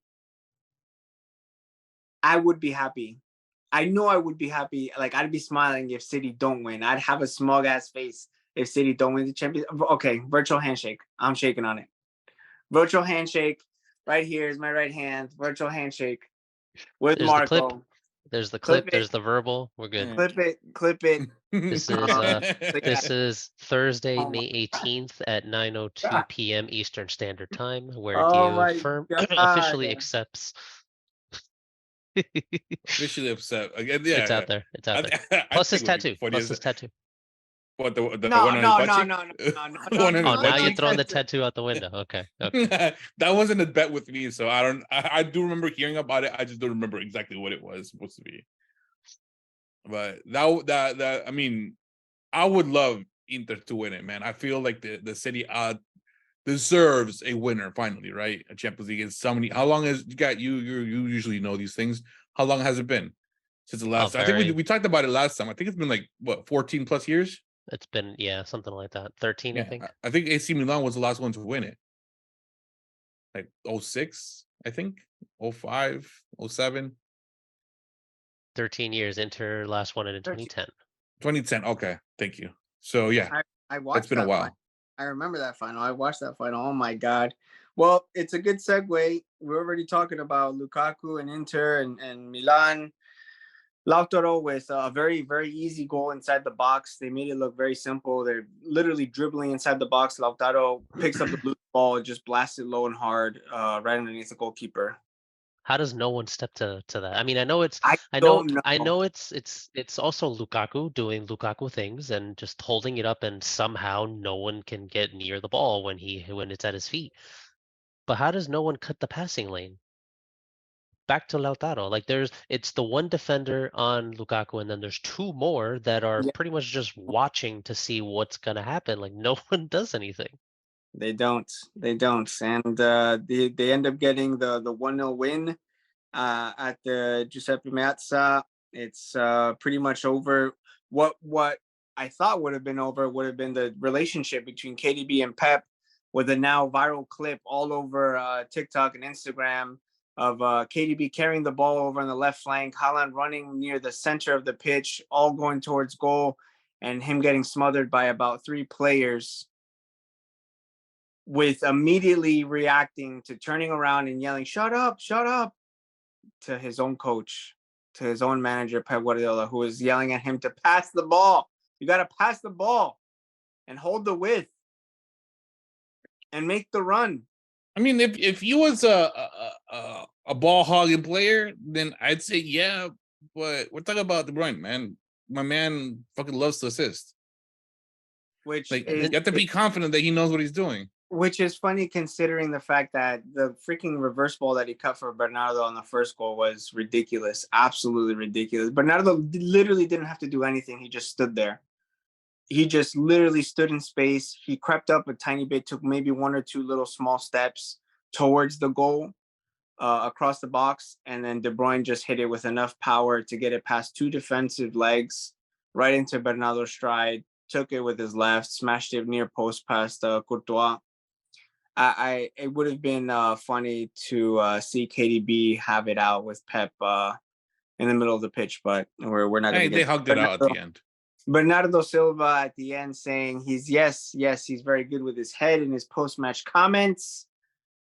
A: be happy. I know I would be happy. Like I'd be smiling if City don't win. I'd have a smug ass face if City don't win the Champions. Okay, virtual handshake. I'm shaking on it. Virtual handshake. Right here is my right hand. Virtual handshake with
C: There's the clip.
A: Marco.
C: There's the
A: Clip
C: clip.
A: it.
C: There's the verbal. We're good.
A: Clip it. Clip it.
C: This is
A: So yeah.
C: this is Thursday,
A: Oh
C: May
A: my
C: 18th at 9:02
A: god.
C: p.m. Eastern Standard Time, where
A: Oh
C: Dio
A: my
C: firm officially
A: god.
C: accepts.
B: Officially upset again.
C: It's
B: Yeah,
C: out there. It's out there.
B: I
C: Plus
B: think
C: his
B: it would be
C: tattoo.
B: funny
C: Plus
B: is
C: his tattoo.
B: what the
A: No,
B: one on his
A: no,
B: butt
A: no,
B: cheek,
A: no, no, no, no,
B: the
A: no,
B: one on his
C: Oh,
A: no,
B: butt
C: now
A: no.
C: you're
B: cheek.
C: throwing the
A: That's
C: tattoo out the window. Okay. Okay.
B: That wasn't a bet with me, so I don't. I do remember hearing about it. I just don't remember exactly what it was supposed to be. But that I mean, I would love Inter to win it, man. I feel like the city deserves a winner finally, right? A Champions League is so many. How long has you usually know these things? How long has it been since the
C: Oh,
B: last? I think we
C: very.
B: we talked about it last time. I think it's been like what 14 plus years.
C: It's been, yeah, something like that. 13, I
B: Yeah,
C: think.
B: I think AC Milan was the last one to win it. Like 06, I think 05, 07,
C: 13 years. Inter last one in
A: 13.
C: 2010.
B: 2010. Okay, thank you. So yeah,
A: I
B: it's
A: watched
B: been a
A: that final.
B: while.
A: I remember that final. I watched that final. Oh my god. Well, it's a good segue. We're already talking about Lukaku and Inter and Milan. Lautaro with a very, very easy goal inside the box. They made it look very simple. They're literally dribbling inside the box. Lautaro picks up the loose ball, just blasts it low and hard, right underneath the goalkeeper.
C: How does no one step to that? I mean, I know it's
A: I
C: I know
A: don't
C: I
A: know.
C: know it's also Lukaku doing Lukaku things and just holding it up, and somehow no one can get near the ball when it's at his feet. But how does no one cut the passing lane back to Lautaro? Like it's the one defender on Lukaku, and then there's two more that are
A: Yeah,
C: pretty much just watching to see what's gonna happen. Like no one does anything.
A: they don't. They don't. And they end up getting the 1-0 win at the Giuseppe Meazza. It's pretty much over. What I thought would have been over would have been the relationship between KDB and Pep, with a now viral clip all over TikTok and Instagram of KDB carrying the ball over on the left flank, Haaland running near the center of the pitch, all going towards goal, and him getting smothered by about 3 players, with immediately reacting to turning around and yelling, shut up," to his own coach, to his own manager, Pep Guardiola, who was yelling at him to pass the ball. You got to pass the ball and hold the width and make the run.
B: I mean, if he was a ball hogging player, then I'd say yeah. But we're talking about De Bruyne, man. My man fucking loves to assist.
A: Which
B: Like
A: is
B: you have to be confident that he knows what he's doing.
A: which is funny considering the fact that the freaking reverse ball that he cut for Bernardo on the first goal was ridiculous, absolutely ridiculous. Bernardo literally didn't have to do anything; he just stood there. He just literally stood in space. He crept up a tiny bit, took maybe 1 or 2 little small steps towards the goal, across the box, and then De Bruyne just hit it with enough power to get it past 2 defensive legs, right into Bernardo's stride. Took it with his left, smashed it near post past Courtois. It would have been funny to see KDB have it out with Pep in the middle of the pitch, but we're not going
B: Hey,
A: to
B: they
A: get
B: hugged it out at the end.
A: Bernardo Silva at the end saying yes, he's very good with his head in his post-match comments,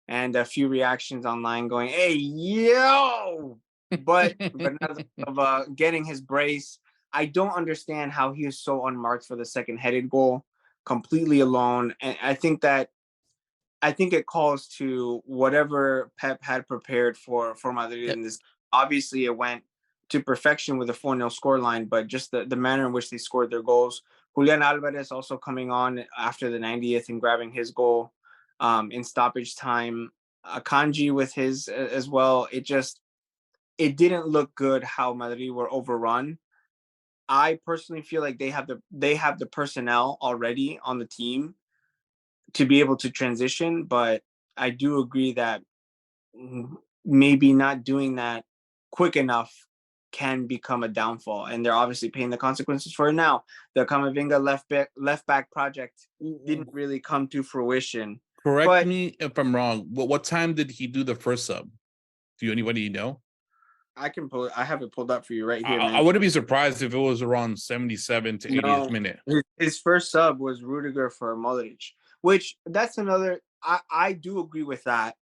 A: and a few reactions online going, "Hey, yo!" But Bernardo Silva getting his brace. I don't understand how he is so unmarked for the second headed goal, completely alone. And I think it calls to whatever Pep had prepared for Madrid
C: Yep.
A: in this. Obviously, it went to perfection with a 4-0 scoreline, but just the manner in which they scored their goals. Julian Alvarez also coming on after the 90th and grabbing his goal in stoppage time. Akanji with his as well. It didn't look good how Madrid were overrun. I personally feel like they have the personnel already on the team to be able to transition, but I do agree that maybe not doing that quick enough can become a downfall, and they're obviously paying the consequences for it now. The Camavinga left back project didn't really come to fruition.
B: Correct
A: But
B: me if I'm wrong. What time did he do the first sub? Do anybody know?
A: I have it pulled up for you right here,
B: I
A: man.
B: wouldn't be surprised if it was around 77 to 80th
A: No,
B: minute.
A: his first sub was Rudiger for Modric, which that's another I do agree with that.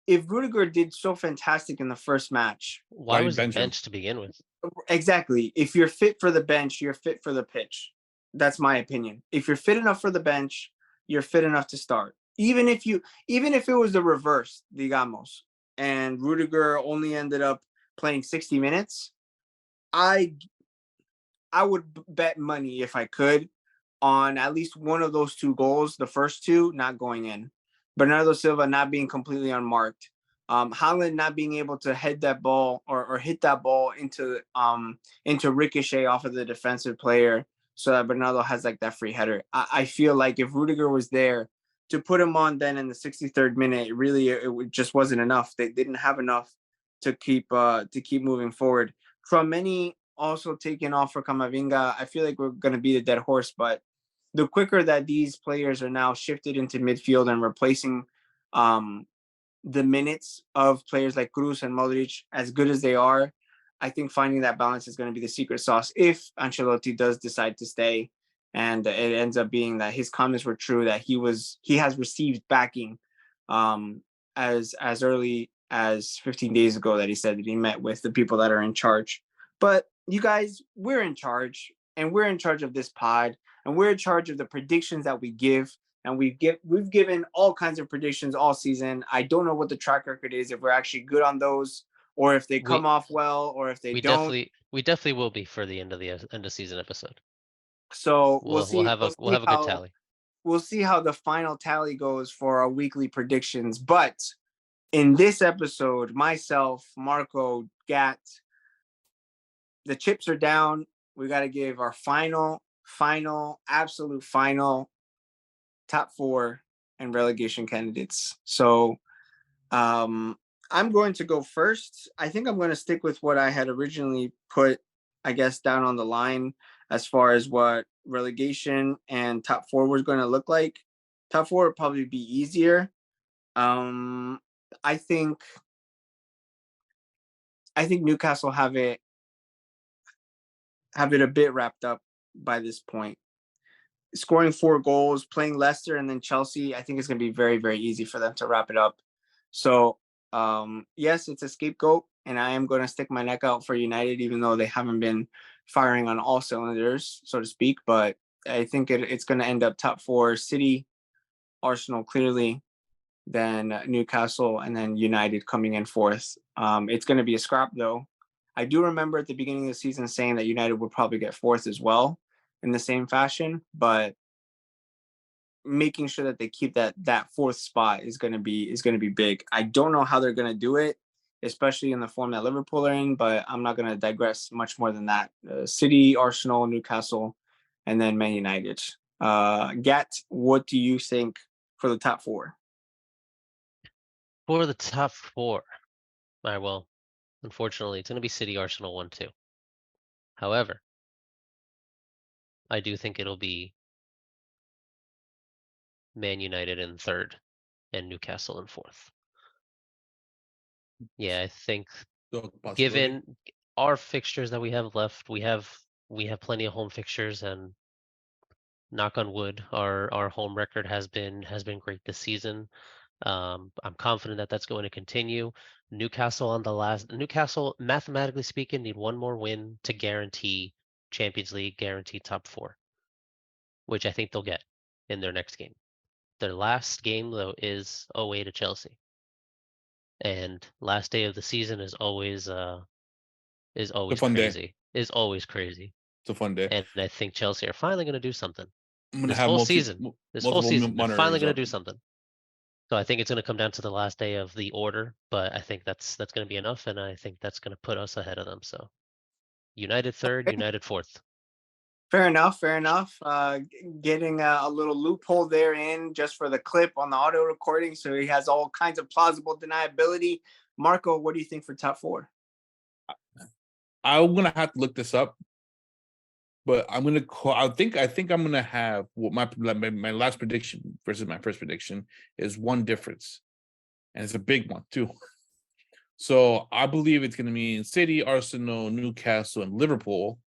A: If Rudiger did so fantastic in the first match,
C: Why
B: Why you
C: was he
B: bench him?
C: benched to begin with?
A: exactly. If you're fit for the bench, you're fit for the pitch. That's my opinion. If you're fit enough for the bench, you're fit enough to start. Even if it was the reverse, digamos, and Rudiger only ended up playing 60 minutes, I I would bet money if I could on at least one of those two goals, the first two not going in. Bernardo Silva not being completely unmarked. Haaland not being able to head that ball or hit that ball into ricochet off of the defensive player so that Bernardo has like that free header. I feel like if Rudiger was there to put him on then in the 63rd minute, it just wasn't enough. They didn't have enough to keep moving forward. From many also taking off for Camavinga, I feel like we're going to beat a dead horse, but the quicker that these players are now shifted into midfield and replacing um, the minutes of players like Cruz and Modric, as good as they are, I think finding that balance is going to be the secret sauce if Ancelotti does decide to stay. And it ends up being that his comments were true, that he has received backing as early as 15 days ago, that he said that he met with the people that are in charge. But you guys, we're in charge, and we're in charge of this pod, and we're in charge of the predictions that we give. And we've given all kinds of predictions all season. I don't know what the track record is, if we're actually good on those, or if they come
C: We
A: off well, or if they
C: we
A: don't.
C: definitely will be for the end of season episode.
A: So
C: We'll have a good tally.
A: we'll see how the final tally goes for our weekly predictions. But in this episode, myself, Marco, Gat, the chips are down. We got to give our absolute final top four and relegation candidates. So I'm going to go first. I think I'm going to stick with what I had originally put, I guess, down on the line as far as what relegation and top four was going to look like. Top four would probably be easier. Um, I think Newcastle have it a bit wrapped up by this point. Scoring 4 goals, playing Leicester and then Chelsea, I think it's going to be very, very easy for them to wrap it up. So, yes, it's a scapegoat, and I am going to stick my neck out for United, even though they haven't been firing on all cylinders, so to speak. But I think it's going to end up top 4, City, Arsenal clearly, then Newcastle, and then United coming in 4th. It's going to be a scrap, though. I do remember at the beginning of the season saying that United would probably get 4th as well in the same fashion, but making sure that they keep that 4th spot is going to be big. I don't know how they're going to do it, especially in the form that Liverpool are in, but I'm not going to digress much more than that. City, Arsenal, Newcastle, and then Man United. Gat, what do you think for the top 4?
C: For the top 4, all right, well, unfortunately, it's going to be City, Arsenal 1-2. However, I do think it'll be Man United in 3rd and Newcastle in 4th. Yeah, I think given our fixtures that we have left, we have plenty of home fixtures, and knock on wood, our home record has been great this season. I'm confident that that's going to continue. Newcastle mathematically speaking, need one more win to guarantee Champions League, guarantee top 4, which I think they'll get in their next game. Their last game though is away to Chelsea, and last day of the season is always crazy. Is always crazy.
B: It's a fun day.
C: And I think Chelsea are finally going to do something.
B: I'm gonna
C: This
B: have
C: whole
B: multiple
C: season, they're finally going to do
B: up.
C: something. So I think it's going to come down to the last day of the order, but I think that's going to be enough, and I think that's going to put us ahead of them. So United 3rd, United 4th.
A: Fair enough. Getting a little loophole there in just for the clip on the audio recording, so he has all kinds of plausible deniability. Marco, what do you think for top 4?
B: I'm gonna have to look this up, but I'm gonna call. I think I'm gonna have what my last prediction versus my first prediction is one difference, and it's a big one too. So I believe it's gonna be City, Arsenal, Newcastle, and Liverpool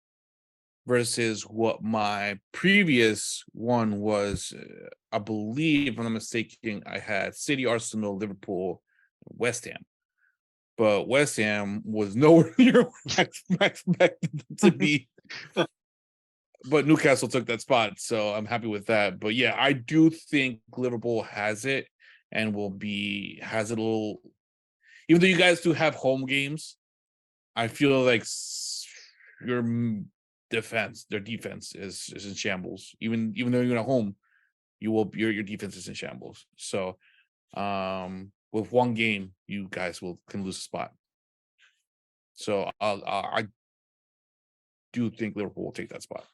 B: versus what my previous one was. I believe, if I'm not mistaken, I had City, Arsenal, Liverpool, West Ham. But West Ham was nowhere near where I expected them to be. But Newcastle took that spot, so I'm happy with that. But yeah, I do think Liverpool has it and has it a little. Even though you guys do have home games, I feel like your their defense is in shambles. Even though you're at home, your defense is in shambles. So, with one game, you guys can lose a spot. So I do think Liverpool will take that spot.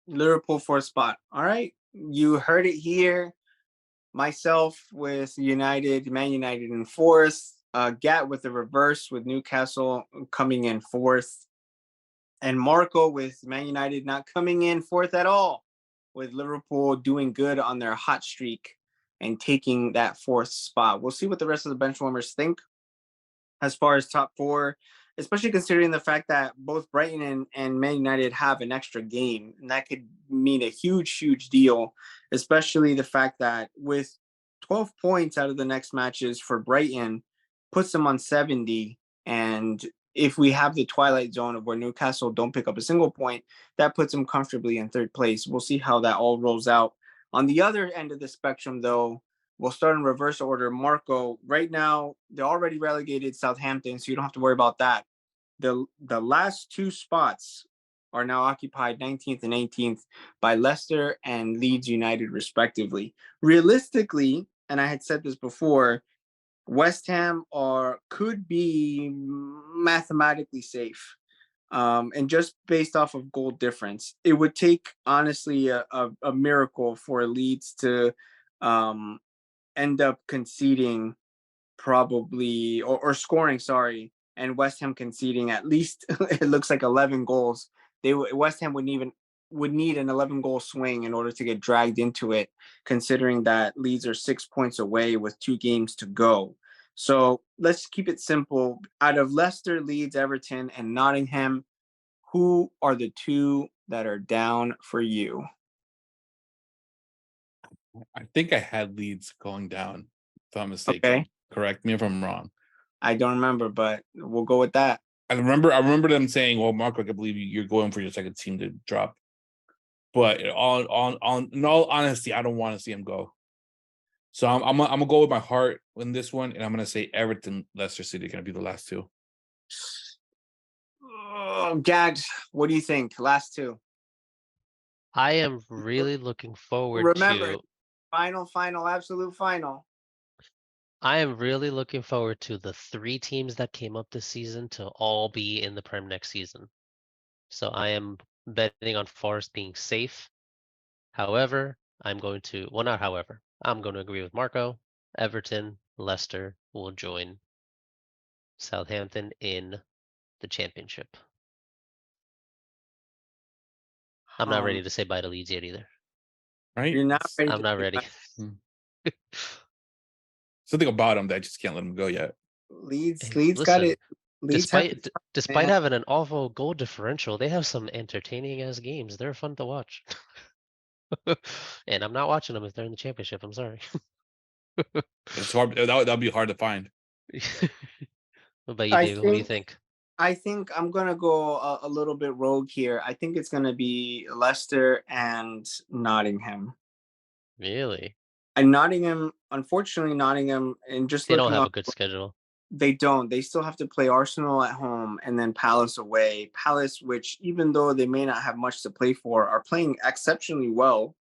A: Liverpool for a spot. All right. You heard it here. Myself with Man United in fourth. Gat with the reverse with Newcastle coming in fourth. And Marco with Man United not coming in fourth at all, with Liverpool doing good on their hot streak and taking that fourth spot. We'll see what the rest of the bench warmers think as far as top four, especially considering the fact that both Brighton and Man United have an extra game. And that could mean a huge, huge deal, especially the fact that with 12 points out of the next matches for Brighton, puts them on 70. And if we have the twilight zone of where Newcastle don't pick up a single point, that puts them comfortably in third place. We'll see how that all rolls out. On the other end of the spectrum, though, we'll start in reverse order. Marco, right now, they're already relegated Southampton, so you don't have to worry about that. The last two spots are now occupied 19th and 18th by Leicester and Leeds United, respectively. Realistically, and I had said this before, West Ham could be mathematically safe. And just based off of goal difference, it would take, honestly, a miracle for Leeds to end up conceding probably or scoring, sorry, and West Ham conceding at least it looks like 11 goals. West Ham would need an 11-goal swing in order to get dragged into it, considering that Leeds are 6 points away with 2 games to go. So let's keep it simple. Out of Leicester, Leeds, Everton, and Nottingham, who are the 2 that are down for you?
B: I think I had Leeds going down, if I'm mistaken.
A: Okay.
B: Correct me if I'm wrong.
A: I don't remember, but we'll go with that.
B: I remember them saying, "Well, Marco, I believe you're going for your second team to drop." But in all honesty, I don't want to see him go. So I'm gonna go with my heart in this one, and I'm gonna say Everton, Leicester City are gonna be the last 2.
A: Oh, Gad, what do you think? Last 2.
C: I am really looking forward
A: Remember,
C: to.
A: final, absolute final.
C: I am really looking forward to the 3 teams that came up this season to all be in the Prem next season. So I am betting on Forest being safe. However, I'm going to agree with Marco. Everton, Leicester will join Southampton in the championship. I'm not ready to say bye to Leeds yet either.
B: Right?
A: You're not ready.
C: I'm not ready.
B: Something about him that I just can't let him go yet.
A: Leeds
C: Hey,
A: got it.
C: listen,
A: Leeds
C: despite having an awful goal differential, they have some entertaining ass games. They're fun to watch. And I'm not watching them if they're in the championship. I'm sorry.
B: It's hard. That'll be hard to find.
C: What about you, David? What do you think?
A: I think I'm gonna go a little bit rogue here. I think it's gonna be Leicester and Nottingham.
C: Really?
A: And Nottingham, unfortunately, and just
C: They don't
A: looking
C: have
A: up,
C: a good schedule.
A: they don't. They still have to play Arsenal at home and then Palace away. Palace, which even though they may not have much to play for, are playing exceptionally well.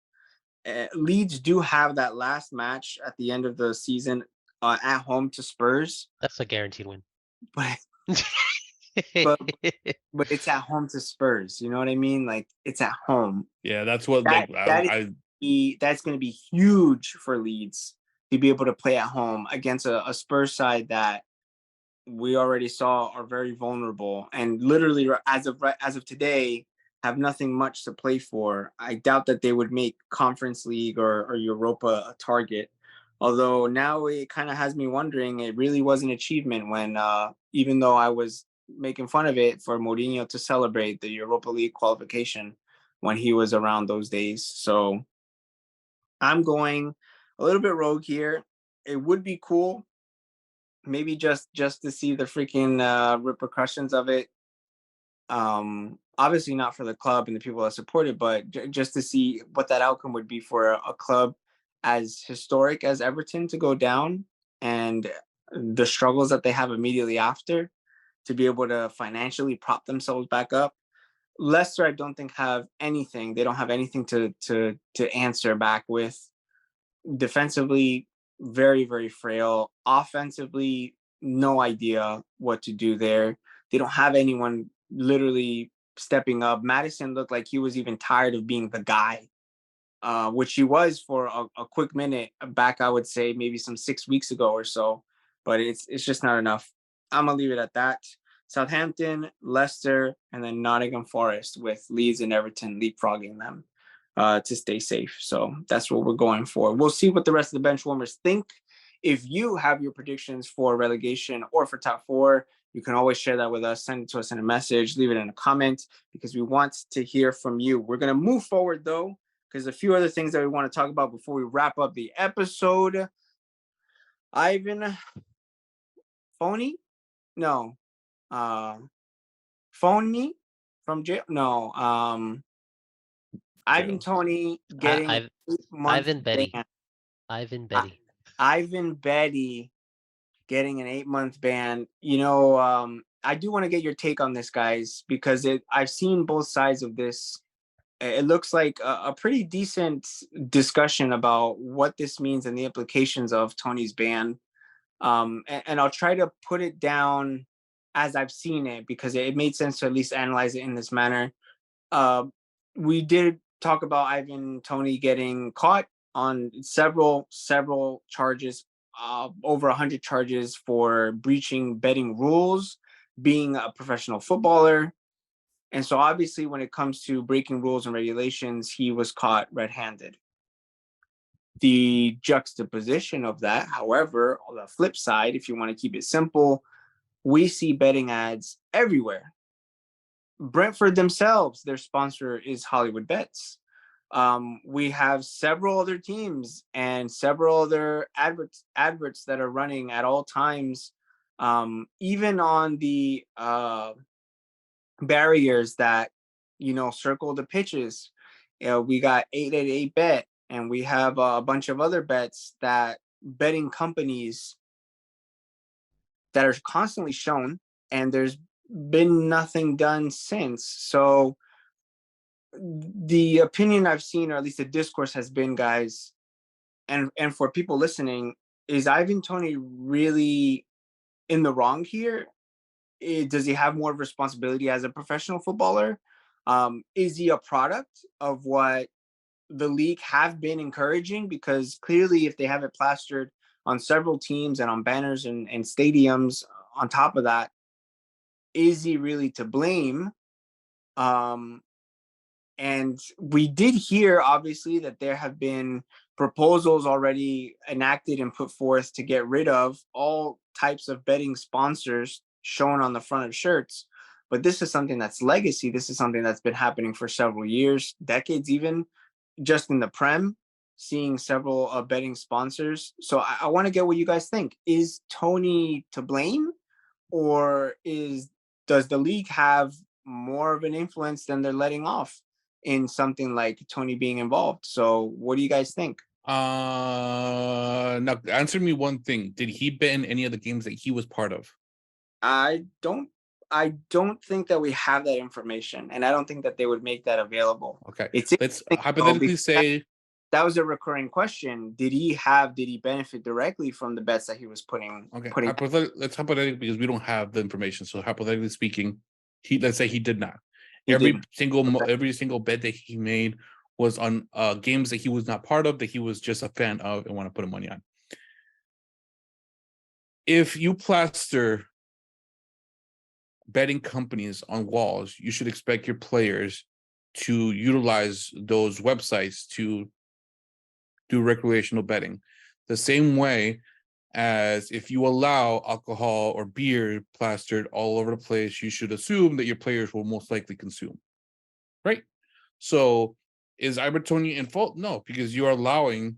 A: Leeds do have that last match at the end of the season at home to Spurs,
C: That's a guaranteed win.
A: but but but it's at home to Spurs. You know what I mean? Like, it's at home.
B: Yeah, that's what
A: That's going to be huge for Leeds to be able to play at home against a Spurs side that we already saw are very vulnerable and literally as of today have nothing much to play for. I doubt that they would make Conference League or Europa a target. Although now it kind of has me wondering, it really was an achievement when even though I was making fun of it for Mourinho to celebrate the Europa League qualification when he was around those days. So I'm going a little bit rogue here. It would be cool, maybe just to see the freaking repercussions of it. Obviously not for the club and the people that support it, but just to see what that outcome would be for a club as historic as Everton to go down, and the struggles that they have immediately after to be able to financially prop themselves back up. Leicester, I don't think have anything. They don't have anything to answer back with. Defensively, very, very frail. Offensively, no idea what to do there. They don't have anyone literally stepping up. Madison looked like he was even tired of being the guy, which he was for a quick minute back, I would say maybe some 6 weeks ago or so. But it's just not enough. I'm gonna leave it at that. Southampton, Leicester, and then Nottingham Forest with Leeds and Everton leapfrogging them to stay safe. So that's what we're going for. We'll see what the rest of the bench warmers think. If you have your predictions for relegation or for top four, you can always share that with us. Send it to us in a message, leave it in a comment, because we want to hear from you. We're going to move forward, though, because a few other things that we want to talk about before we wrap up the episode. Ivan Toney? No. Phone me from jail? No. Ivan Toney getting
C: I,
A: an
C: I've
A: 8-month
C: Ivan Betty.
A: ban.
C: Ivan
A: I-
C: Betty.
A: Ivan Betty getting an 8-month ban. I do want to get your take on this, guys, because I've seen both sides of this. It looks like a pretty decent discussion about what this means and the implications of Tony's ban. And I'll try to put it down as I've seen it, because it made sense to at least analyze it in this manner. We did talk about Ivan Toney getting caught on several charges, over 100 charges for breaching betting rules, being a professional footballer. And so obviously when it comes to breaking rules and regulations, he was caught red-handed. The juxtaposition of that, however, on the flip side, if you want to keep it simple, we see betting ads everywhere. Brentford themselves, their sponsor is Hollywood Bets. We have several other teams and several other adverts that are running at all times, even on the barriers that circle the pitches. We got 888 bet, and we have a bunch of other bets that betting companies that are constantly shown, and there's been nothing done since. So the opinion I've seen, or at least the discourse, has been, guys, and for people listening, is Ivan Toney really in the wrong here? Does he have more responsibility as a professional footballer? Is he a product of what the league have been encouraging? Because clearly, if they have it plastered on several teams and on banners and stadiums, on top of that, is he really to blame? And we did hear, obviously, that there have been proposals already enacted and put forth to get rid of all types of betting sponsors shown on the front of shirts. But this is something that's legacy. This is something that's been happening for several years, decades even, just in the Prem, seeing several betting sponsors. So I want to get what you guys think. Is Toney to blame, or does the league have more of an influence than they're letting off in something like Toney being involved? So what do you guys think?
B: Now answer me one thing. Did he bet in any of the games that he was part of?
A: I don't think that we have that information, and I don't think that they would make that available.
B: Okay.
A: It's
B: Let's hypothetically say
A: that was a recurring question. Did he benefit directly from the bets that he was putting?
B: okay.
A: Putting
B: Let's hypothetically, because we don't have the information. So hypothetically speaking, let's say he did not.
A: He
B: every
A: didn't.
B: single bet that he made was on games that he was not part of, that he was just a fan of and want to put money on. If you plaster betting companies on walls, you should expect your players to utilize those websites to do recreational betting. The same way as if you allow alcohol or beer plastered all over the place, you should assume that your players will most likely consume. Right? So is Ibertoni in fault? No, because you're allowing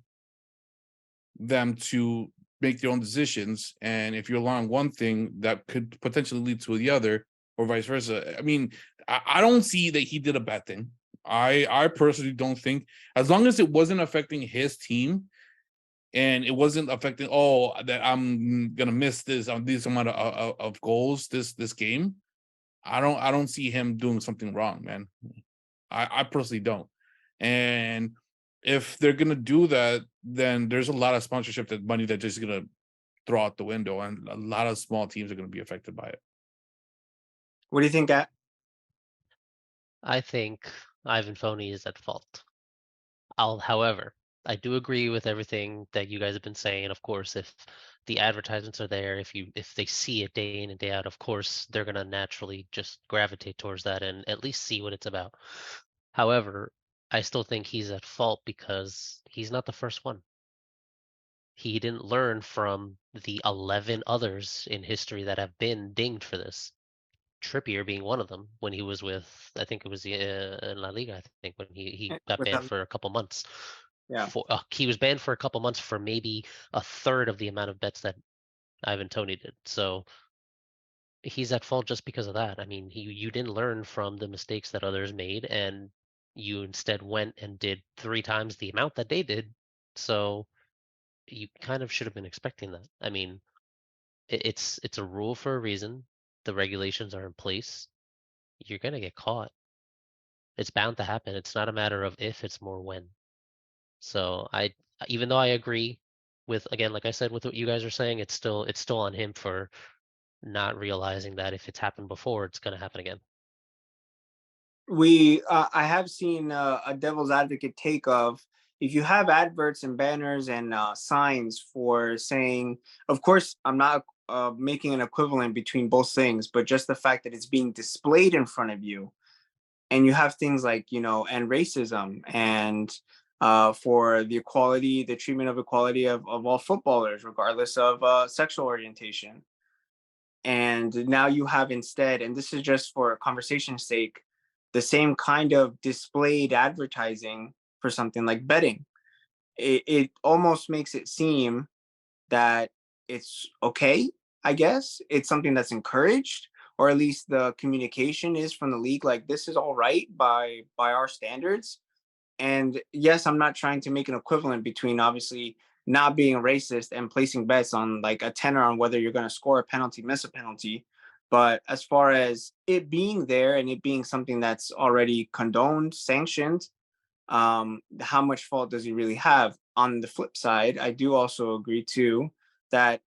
B: them to make their own decisions. And if you're allowing one thing, that could potentially lead to the other, or vice versa. I mean, I don't see that he did a bad thing. I personally don't think, as long as it wasn't affecting his team and it wasn't affecting, oh, that I'm gonna miss this amount of goals this game. I don't see him doing something wrong, man. I personally don't. And if they're gonna do that, then there's a lot of sponsorship that money that just gonna throw out the window, and a lot of small teams are gonna be affected by it.
A: What do you think, At?
C: I think Ivan Toney is at fault. However, I do agree with everything that you guys have been saying. Of course, if the advertisements are there, if they see it day in and day out, of course they're gonna naturally just gravitate towards that and at least see what it's about. However, I still think he's at fault because he's not the first one. He didn't learn from the 11 others in history that have been dinged for this. Trippier being one of them when he was with, I think it was the in La Liga. I think when he got
A: With
C: banned
A: that,
C: for a couple months.
A: yeah.
C: He was banned for a couple months for maybe a third of the amount of bets that Ivan Toney did. So he's at fault just because of that. I mean, you didn't learn from the mistakes that others made, and you instead went and did 3 times the amount that they did. So you kind of should have been expecting that. I mean, it's a rule for a reason. The regulations are in place. You're gonna get caught. It's bound to happen. It's not a matter of if, it's more when. So even though I agree with, again, like I said, with what you guys are saying, it's still on him for not realizing that if it's happened before, it's gonna happen again.
A: I have seen a devil's advocate take of, if you have adverts and banners and signs for saying, of course I'm not making an equivalent between both things, but just the fact that it's being displayed in front of you, and you have things like, and racism, and for the equality, the treatment of equality of all footballers regardless of sexual orientation. And now you have instead, and this is just for conversation's sake, the same kind of displayed advertising for something like betting. It almost makes it seem that it's okay. I guess it's something that's encouraged, or at least the communication is from the league, like this is all right by our standards. And yes, I'm not trying to make an equivalent between obviously not being racist and placing bets on like a tenor on whether you're going to score a penalty, miss a penalty. But as far as it being there and it being something that's already condoned, sanctioned, how much fault does he really have? On the flip side, I do also agree too that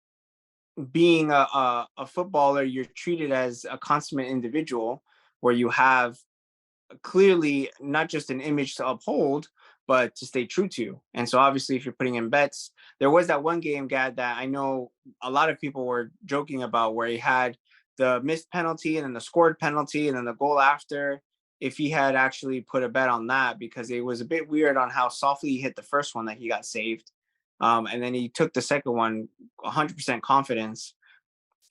A: being a footballer, you're treated as a consummate individual where you have clearly not just an image to uphold, but to stay true to. And so obviously if you're putting in bets, there was that one game, Gad, that I know a lot of people were joking about, where he had the missed penalty and then the scored penalty and then the goal after. If he had actually put a bet on that, because it was a bit weird on how softly he hit the first one that he got saved. And then he took the second one 100% confidence.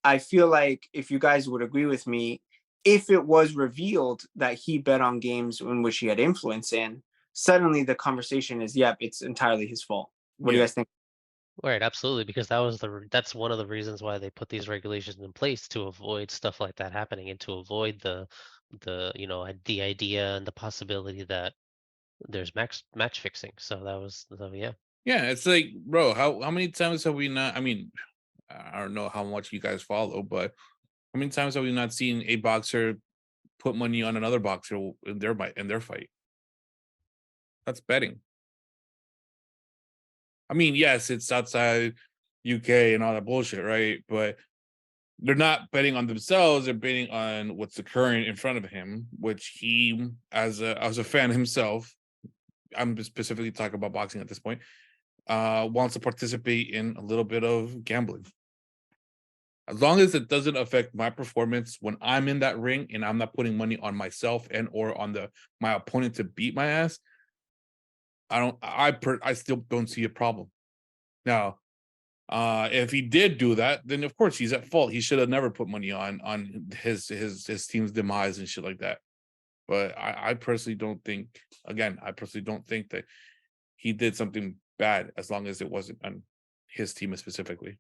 A: I feel like if you guys would agree with me, if it was revealed that he bet on games in which he had influence in, suddenly the conversation is, yep, it's entirely his fault. What do you
B: Yeah.
A: guys think?
C: Right, absolutely, because that's one of the reasons why they put these regulations in place, to avoid stuff like that happening and to avoid the idea and the possibility that there's match fixing. So yeah.
B: Yeah, it's like, bro, how many times have we not? I mean, I don't know how much you guys follow, but how many times have we not seen a boxer put money on another boxer in their fight? That's betting. I mean, yes, it's outside UK and all that bullshit, right? But they're not betting on themselves; they're betting on what's occurring in front of him, which he, as a fan himself, I'm specifically talking about boxing at this point, wants to participate in a little bit of gambling. As long as it doesn't affect my performance when I'm in that ring and I'm not putting money on myself and or on my opponent to beat my ass, I still don't see a problem. Now, If he did do that, then of course he's at fault. He should have never put money on his team's demise and shit like that. But I personally don't think. Again, I personally don't think that he did something bad as long as it wasn't on his team specifically.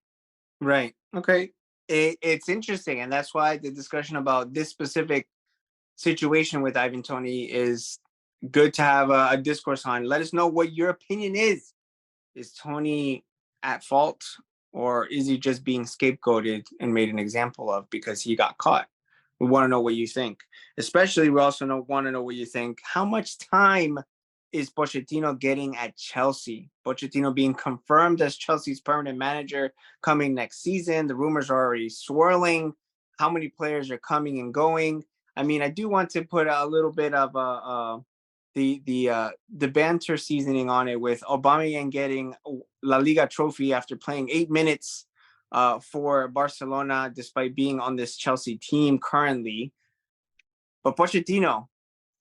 A: Right. Okay. It's interesting, and that's why the discussion about this specific situation with Ivan Toney is good to have a discourse on. Let us know what your opinion is. Is Toney at fault, or is he just being scapegoated and made an example of because he got caught? We want to know what you think. Especially, we also want to know what you think. How much time is Pochettino getting at Chelsea? Pochettino being confirmed as Chelsea's permanent manager coming next season. The rumors are already swirling. How many players are coming and going? I mean, I do want to put a little bit of the banter seasoning on it with Aubameyang getting La Liga trophy after playing 8 minutes for Barcelona, despite being on this Chelsea team currently. But Pochettino,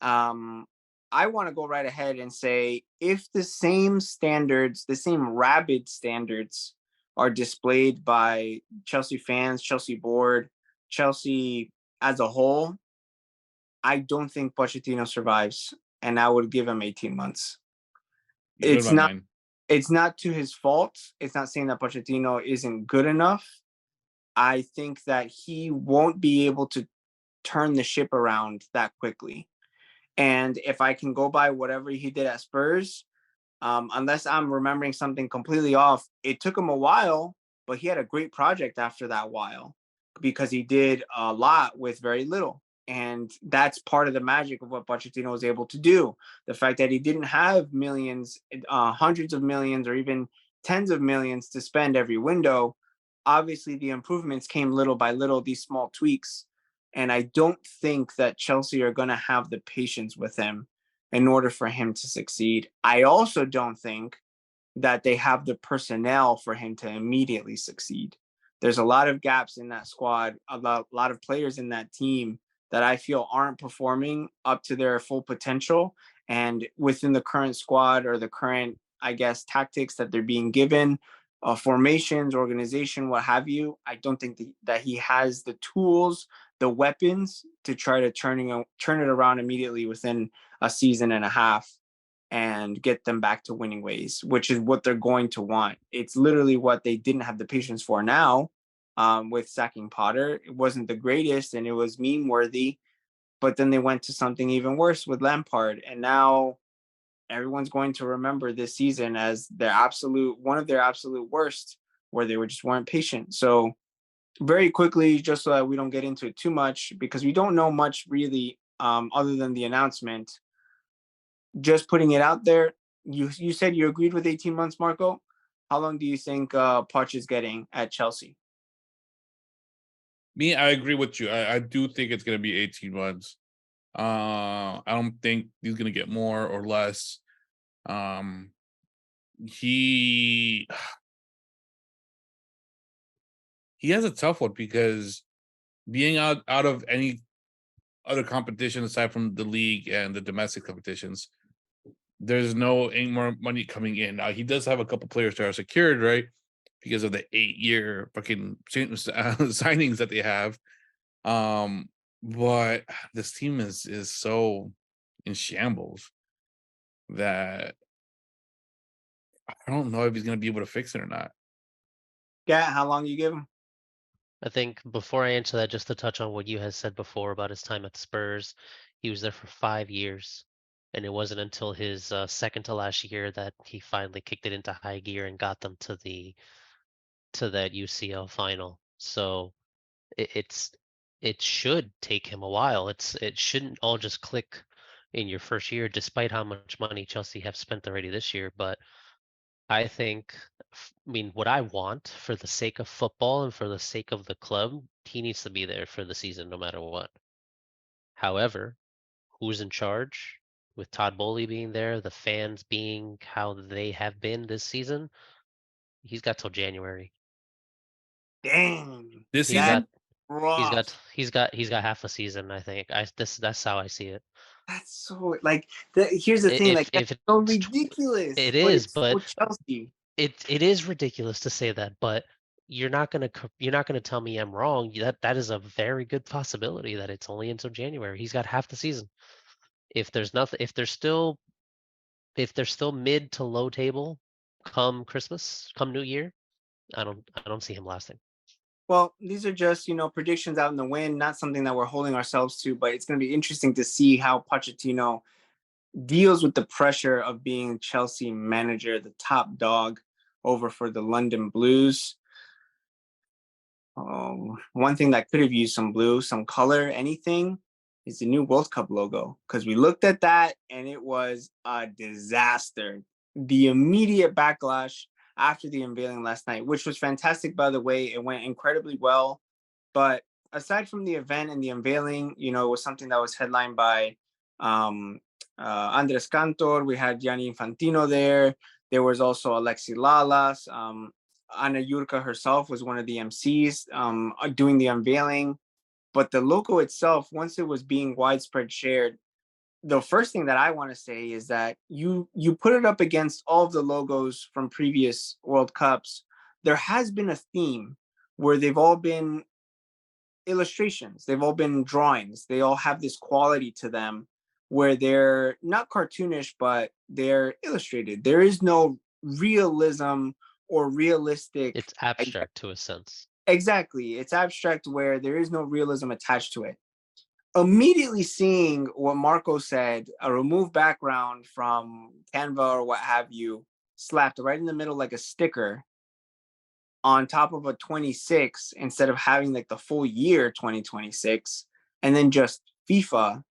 A: I want to go right ahead and say if the same standards, the same rabid standards are displayed by Chelsea fans, Chelsea board, Chelsea as a whole, I don't think Pochettino survives, and I would give him 18 months.
B: You're
A: It's
B: my
A: not
B: man.
A: it's not to his fault. It's not saying that Pochettino isn't good enough. I think that he won't be able to turn the ship around that quickly. And if I can go by whatever he did at Spurs, unless I'm remembering something completely off, it took him a while, but he had a great project after that while because he did a lot with very little. And that's part of the magic of what Pochettino was able to do. The fact that he didn't have millions, hundreds of millions, or even tens of millions to spend every window. Obviously, the improvements came little by little, these small tweaks. And I don't think that Chelsea are going to have the patience with him in order for him to succeed. I also don't think that they have the personnel for him to immediately succeed. There's a lot of gaps in that squad, lot of players in that team that I feel aren't performing up to their full potential. And within the current squad or the current, I guess, tactics that they're being given, formations, organization, what have you, I don't think that he has the tools, the weapons to try to turn it around immediately within a season and a half and get them back to winning ways, which is what they're going to want. It's literally what they didn't have the patience for now with sacking Potter. It wasn't the greatest and it was meme worthy, but then they went to something even worse with Lampard. And now everyone's going to remember this season as one of their absolute worst, where they just weren't patient. So very quickly, just so that we don't get into it too much, because we don't know much really other than the announcement, just putting it out there. You said you agreed with 18 months, Marco. How long do you think Poch is getting at Chelsea?
B: Me, I agree with you. I do think it's gonna be 18 months. I don't think he's gonna get more or less. Um, he he has a tough one because being out of any other competition aside from the league and the domestic competitions, there's no any more money coming in. He does have a couple players that are secured, right? Because of the 8-year fucking signings that they have. But this team is so in shambles that I don't know if he's gonna be able to fix it or not.
A: Yeah, how long you give him?
C: I think before I answer that, just to touch on what you had said before about his time at Spurs, he was there for 5 years, and it wasn't until his second to last year that he finally kicked it into high gear and got them to that UCL final. So it's it should take him a while. It shouldn't all just click in your first year, despite how much money Chelsea have spent already this year. But I think, I mean, what I want for the sake of football and for the sake of the club, he needs to be there for the season no matter what. However, who's in charge? With Todd Bowley being there, the fans being how they have been this season, he's got till January.
A: Dang,
B: This
C: He's
A: that's
C: got
B: season,
A: rough.
C: he's got half a season, I think. That's how I see it.
A: That's so like here's the thing, like that's
C: If
A: so
C: it's
A: ridiculous,
C: it
A: but
C: is,
A: it's
C: but
A: so Chelsea.
C: it is ridiculous to say that, but you're not gonna tell me I'm wrong. That is a very good possibility that it's only until January. He's got half the season. If there's nothing, if they're still mid to low table come Christmas, come New Year, I don't see him lasting.
A: Well, these are just, predictions out in the wind, not something that we're holding ourselves to, but it's going to be interesting to see how Pochettino deals with the pressure of being Chelsea manager, the top dog over for the London Blues. One thing that could have used some blue, some color, anything, is the new World Cup logo. Because we looked at that and it was a disaster. The immediate backlash after the unveiling last night, which was fantastic, by the way, it went incredibly well. But aside from the event and the unveiling, it was something that was headlined by Andres Cantor. We had Gianni Infantino there. There was also Alexi Lalas. Anna Yurka herself was one of the MCs doing the unveiling. But the logo itself, once it was being widespread shared, the first thing that I want to say is that you put it up against all of the logos from previous World Cups. There has been a theme where they've all been illustrations, they've all been drawings, they all have this quality to them where they're not cartoonish, but they're illustrated. There is no realism or realistic.
C: It's abstract to a sense.
A: Exactly, it's abstract where there is no realism attached to it. Immediately seeing what Marco said, a removed background from Canva or what have you, slapped right in the middle like a sticker on top of a 26 instead of having like the full year 2026, and then just FIFA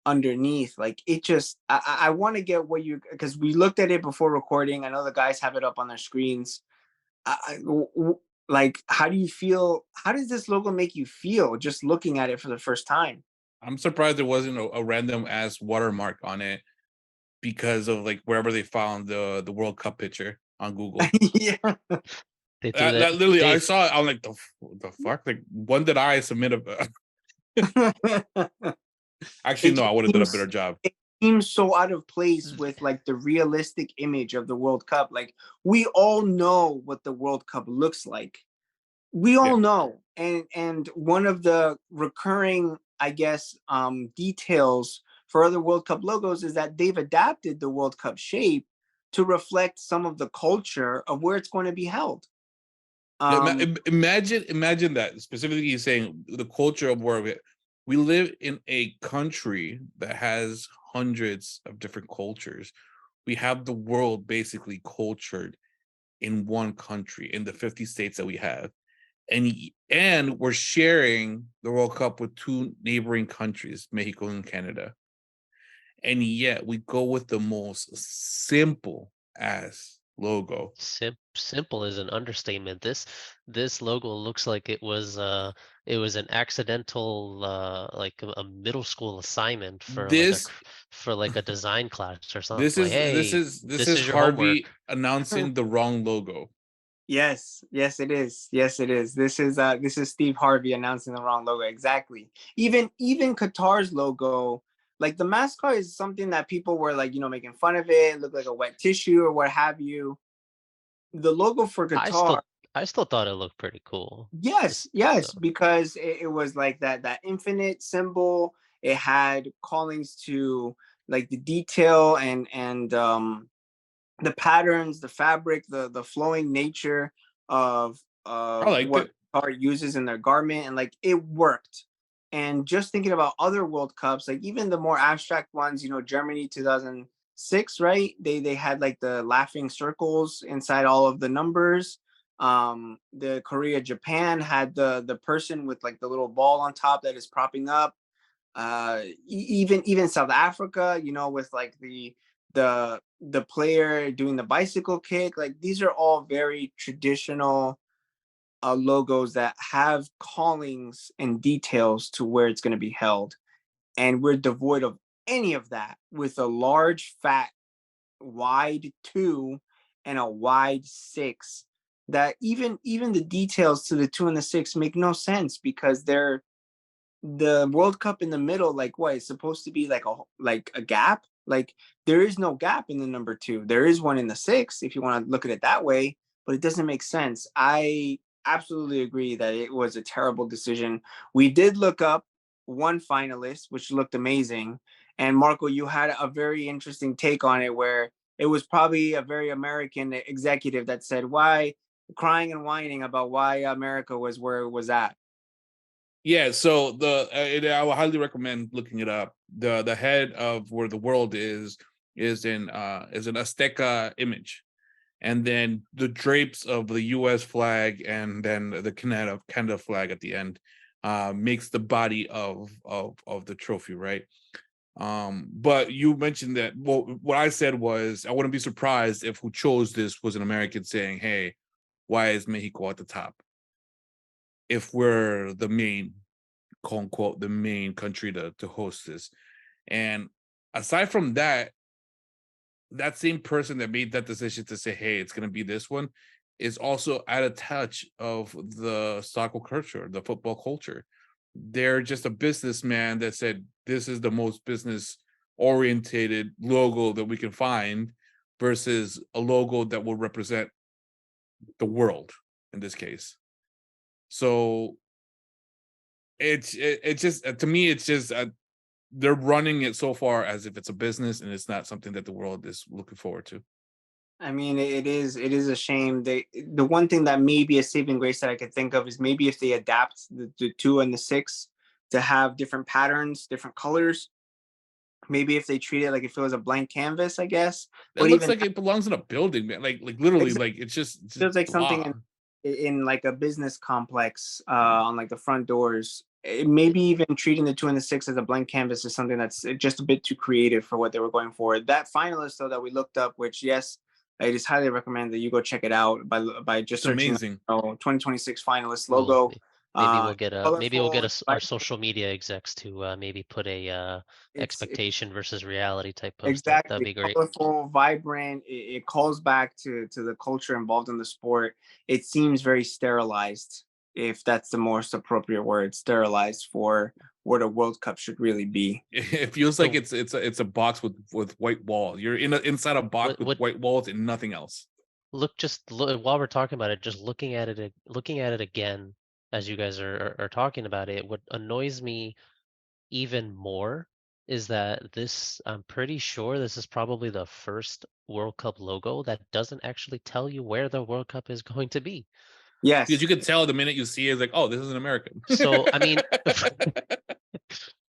A: underneath. Like, it just, I want to get what you, because we looked at it before recording. I know the guys have it up on their screens. Like, how do you feel? How does this logo make you feel just looking at it for the first time?
B: I'm surprised there wasn't a random ass watermark on it because of like wherever they found the World Cup picture on Google.
A: Yeah.
C: They threw
B: That literally, I
C: Dave,
B: saw it. I'm like, the fuck? Like, when did I submit a? Actually,
A: It
B: no, I
A: just
B: would have done a better
A: seems
B: job.
A: it seems so out of place with like the realistic image of the World Cup. Like, we all know what the World Cup looks like. We
B: Yeah,
A: all know. And one of the recurring, I guess, details for other World Cup logos is that they've adapted the World Cup shape to reflect some of the culture of where it's going to be held.
B: yeah.
A: Um,
B: Imagine that specifically. He's saying the culture of where we live in a country that has hundreds of different cultures. We have the world basically cultured in one country in the 50 states that we have, and we're sharing the World Cup with two neighboring countries, Mexico and Canada, and yet we go with the most simple ass logo.
C: simple is an understatement. This logo looks like it was an accidental like a middle school assignment for like
B: This
C: for like a design class or something.
B: this
C: Like,
B: is this
C: hey,
B: is this
C: this
B: is
C: is your homework.
B: Harvey announcing the wrong logo.
A: yes, it is. Yes, it is. This is Steve Harvey announcing the wrong logo. Exactly. Even Qatar's logo, like the mascot is something that people were like, making fun of it, look like a wet tissue or what have you. The logo for
C: I
A: Qatar,
C: still I still thought it looked pretty cool.
A: yes,
C: Just
A: yes, because it was like that infinite symbol. It had callings to like the detail and the patterns, the fabric, the flowing nature of
B: I liked
A: what
B: it.
A: Qatar uses in their garment, and like it worked. And just thinking about other World Cups, like even the more abstract ones, Germany 2006, right? They had like the laughing circles inside all of the numbers. The Korea Japan had the person with like the little ball on top that is propping up. Even South Africa, with like the player doing the bicycle kick. Like, these are all very traditional logos that have callings and details to where it's going to be held, and we're devoid of any of that with a large fat wide 2 and a wide 6, that even the details to the 2 and the 6 make no sense because they're the World Cup in the middle. Like, what is supposed to be like a gap, Like there is no gap in the number 2. There is one in the 6 if you want to look at it that way, but it doesn't make sense. I absolutely agree that it was a terrible decision. We did look up one finalist, which looked amazing. And Marco, you had a very interesting take on it where it was probably a very American executive that said, why crying and whining about why America was where it was at.
B: Yeah, so I would highly recommend looking it up. The head of where the world is an Azteca image, and then the drapes of the U.S. flag, and then the Canada flag at the end makes the body of the trophy, right? But you mentioned that. Well, what I said was I wouldn't be surprised if who chose this was an American saying, "Hey, why is Mexico at the top? If we're the main, quote unquote, the main country to host this." And aside from that, that same person that made that decision to say, "Hey, it's going to be this one," is also at a touch of the soccer culture, the football culture. They're just a businessman that said, "This is the most business orientated logo that we can find," versus a logo that will represent the world in this case. So it just to me, it's just they're running it so far as if it's a business, and it's not something that the world is looking forward to.
A: I mean, it is a shame. The one thing that may be a saving grace that I could think of is maybe if they adapt the 2 and the 6 to have different patterns, different colors. Maybe if they treat it like if it was a blank canvas, I guess.
B: It
A: But
B: looks
A: even
B: like it belongs in a building, man. Like literally,
A: exactly,
B: like it's just
A: feels like something
B: blah.
A: in like a business complex on like the front doors. Maybe even treating the 2 and the 6 as a blank canvas is something that's just a bit too creative for what they were going for. That finalist though that we looked up, which yes, it is highly recommended that you go check it out by just
B: It's
A: searching,
B: amazing.
A: 2026 finalist
C: Well,
A: logo.
C: maybe we'll
A: Colorful,
C: get us our social media execs to maybe put a
A: it's
C: expectation versus reality type post up. That'd
A: exactly
C: be great.
A: colorful, vibrant. It calls back to the culture involved in the sport. It seems very sterilized, if that's the most appropriate word, sterilized for what a World Cup should really be.
B: It feels like
C: So
B: it's a box with white wall. You're inside a box with
C: what
B: white walls and nothing else.
C: look while we're talking about it, just looking at it again as you guys are talking about it, what annoys me even more is that this I'm pretty sure this is probably the first World Cup logo that doesn't actually tell you where the World Cup is going to be.
B: Because
A: Yes,
B: you can tell the minute you see it, it's like, oh, this is an American.
C: So I mean,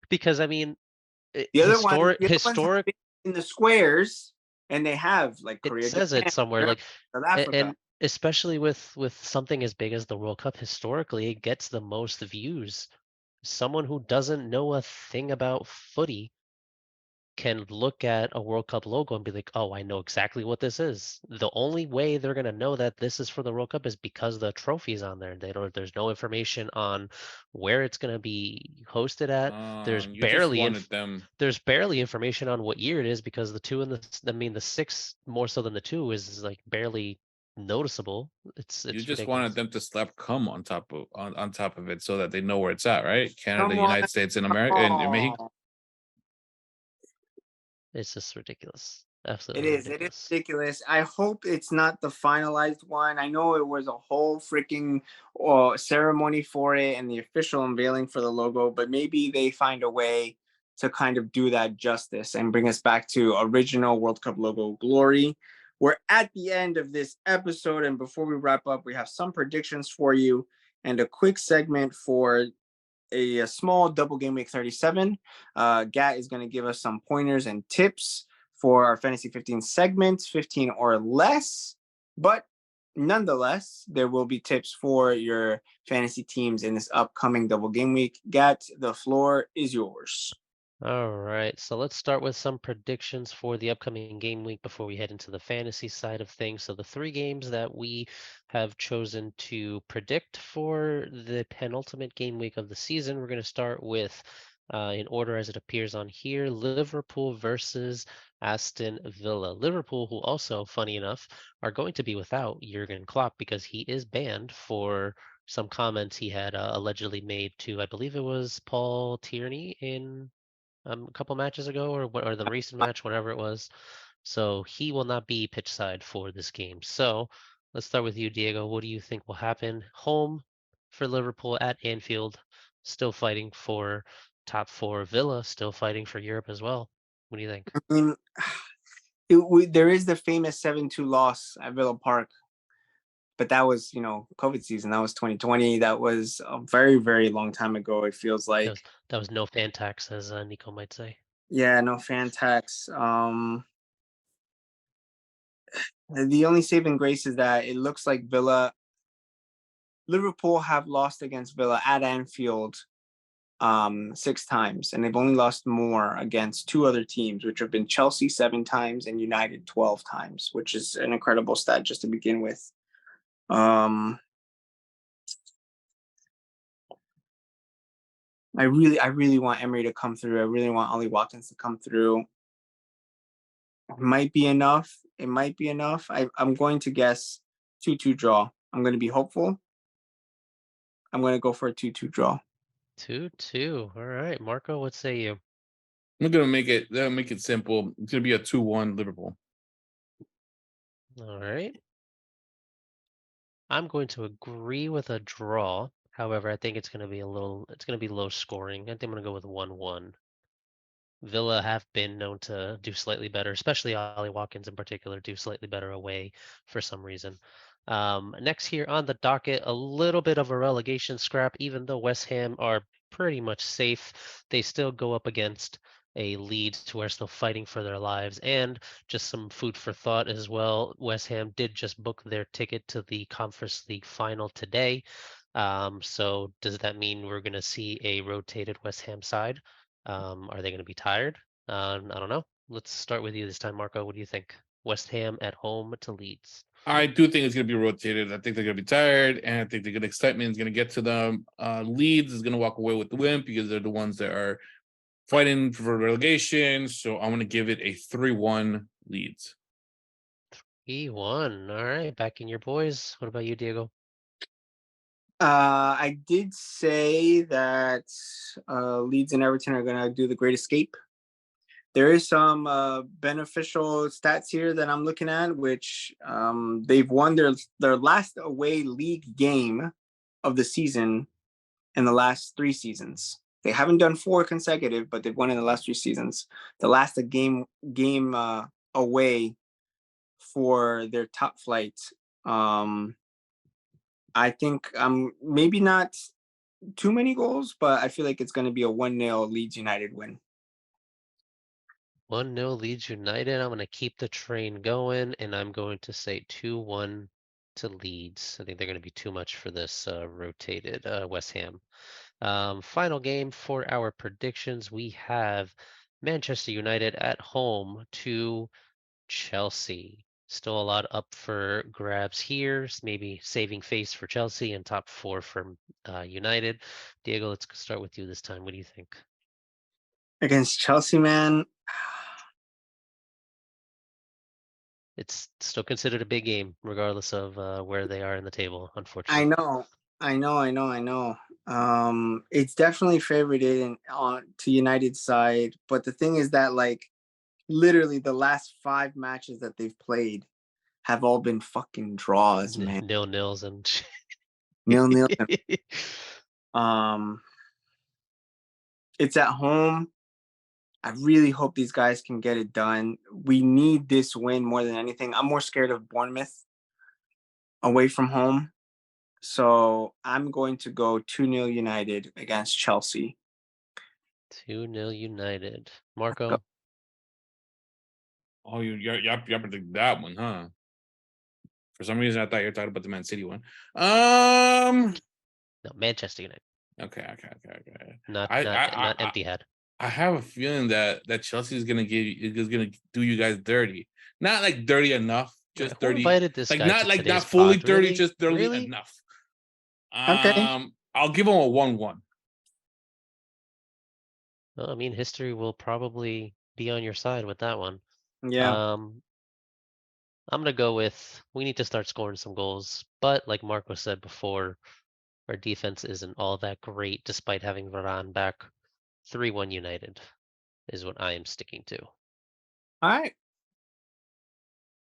C: because I mean,
A: the other ones have
C: historic.
A: been in the squares, and they have like
C: It
A: Korea,
C: says it
A: Japan,
C: somewhere,
A: Germany,
C: like,
A: South Africa.
C: and especially with something as big as the World Cup, historically, it gets the most views. Someone who doesn't know a thing about footy can look at a World Cup logo and be like, "Oh, I know exactly what this is." The only way they're gonna know that this is for the World Cup is because the trophy's on there. They don't. There's no information on where it's gonna be hosted at.
B: You just wanted them.
C: There's barely information on what year it is because the 2 and I mean, the 6 more so than the 2 is like barely noticeable.
B: You
C: It's
B: just wanted
C: ridiculous.
B: them to slap "cum" on top of it so that they know where it's at, right? Canada,
A: Come on,
B: United States, and America, and Mexico.
A: oh.
C: It's just ridiculous.
A: It
C: Absolutely
A: is. It is
C: ridiculous.
A: ridiculous. I hope it's not the finalized one. I know it was a whole freaking ceremony for it and the official unveiling for the logo, but maybe they find a way to kind of do that justice and bring us back to original World Cup logo glory. We're at the end of this episode, and before we wrap up, we have some predictions for you and a quick segment for a small double game week 37. Gat is going to give us some pointers and tips for our fantasy 15 segments, 15 or less. But nonetheless, there will be tips for your fantasy teams in this upcoming double game week. Gat, the floor is yours.
C: All right, so let's start with some predictions for the upcoming game week before we head into the fantasy side of things. So the 3 games that we have chosen to predict for the penultimate game week of the season, we're going to start with, in order as it appears on here, Liverpool versus Aston Villa. Liverpool, who also, funny enough, are going to be without Jurgen Klopp because he is banned for some comments he had allegedly made to, I believe it was Paul Tierney in a couple matches ago, or the recent match, whatever it was. So he will not be pitch side for this game. So let's start with you, Diego. What do you think will happen? Home for Liverpool at Anfield, still fighting for top four. Villa still fighting for Europe as well. What do you think?
A: I mean, there is the famous 7-2 loss at Villa Park, but that was, COVID season. That was 2020. That was a very, very long time ago. It feels
C: That
A: like.
C: was that was no fan tax, as Nico might say.
A: Yeah, no fan tax. The only saving grace is that it looks like Liverpool have lost against Villa at Anfield 6 times, and they've only lost more against two other teams, which have been Chelsea 7 times and United 12 times, which is an incredible stat just to begin with. I really want Emery to come through. I really want Ollie Watkins to come through. It might be enough. It might be enough. I'm going to guess 2-2 draw. I'm going to be hopeful. I'm going to go for a 2-2 draw.
C: 2-2. All right, Marco, what say you?
B: I'm gonna make it simple. It's gonna be a 2-1 Liverpool.
C: All right. I'm going to agree with a draw. However, I think it's going to be low scoring. I think I'm going to go with 1-1. Villa have been known to do slightly better, especially Ollie Watkins in particular, do slightly better away for some reason. Next here on the docket, a little bit of a relegation scrap. Even though West Ham are pretty much safe, they still go up against a Leeds who are still fighting for their lives. And just some food for thought as well. West Ham did just book their ticket to the Conference League final today. So does that mean we're going to see a rotated West Ham side? Are they going to be tired? I don't know. Let's start with you this time, Marco. What do you think? West Ham at home to Leeds.
B: I do think it's gonna be rotated. I think they're gonna be tired, and I think the good excitement is gonna get to them. Leeds is gonna walk away with the win because they're the ones that are fighting for relegation. So I'm gonna give it a 3-1 Leeds.
C: E1. All right, backing your boys. What about you, Diego?
A: I did say that Leeds and Everton are going to do the Great Escape. There is some beneficial stats here that I'm looking at, which they've won their last away league game of the season in the last 3 seasons. They haven't done 4 consecutive, but they've won in the last 3 seasons. The last game away for their top flight. I think maybe not too many goals, but I feel like it's going to be a 1-0 Leeds United win.
C: 1-0 Leeds United. I'm going to keep the train going, and I'm going to say 2-1 to Leeds. I think they're going to be too much for this rotated West Ham. Final game for our predictions. We have Manchester United at home to Chelsea. Still a lot up for grabs here. Maybe saving face for Chelsea and top four for United. Diego, let's start with you this time. What do you think?
A: Against Chelsea, man.
C: It's still considered a big game, regardless of where they are in the table,
A: I
C: unfortunately.
A: know. It's definitely favored on to United's side, but the thing is that like literally the last 5 matches that they've played have all been fucking draws, man.
C: Nils and
A: 0-0. Um, it's at home. I really hope these guys can get it done. We need this win more than anything. I'm more scared of Bournemouth away from home. So I'm going to go 2-0 United against Chelsea.
C: 2-0 United.
A: Go.
C: Marco?
B: Oh, you predict that one, huh? For some reason, I thought you were talking about the Man City one.
C: No, Manchester United.
B: Okay.
C: Not
B: I
C: not
B: I
C: not
B: I,
C: empty head.
B: I have a feeling that Chelsea is gonna do you guys dirty. Not like dirty enough,
C: Wait,
B: just
C: who
B: dirty.
C: invited this guy to
B: Like not
C: today's
B: fully
C: pod?
B: dirty,
C: Really?
B: just dirty
C: Really?
B: enough.
A: Okay.
B: I'll give them a 1-1.
C: Well, I mean, history will probably be on your side with that one.
A: Yeah.
C: Um, I'm gonna go with we need to start scoring some goals, but like Marco said before, our defense isn't all that great despite having Varane back. 3-1 United. is what I am sticking to.
A: All right.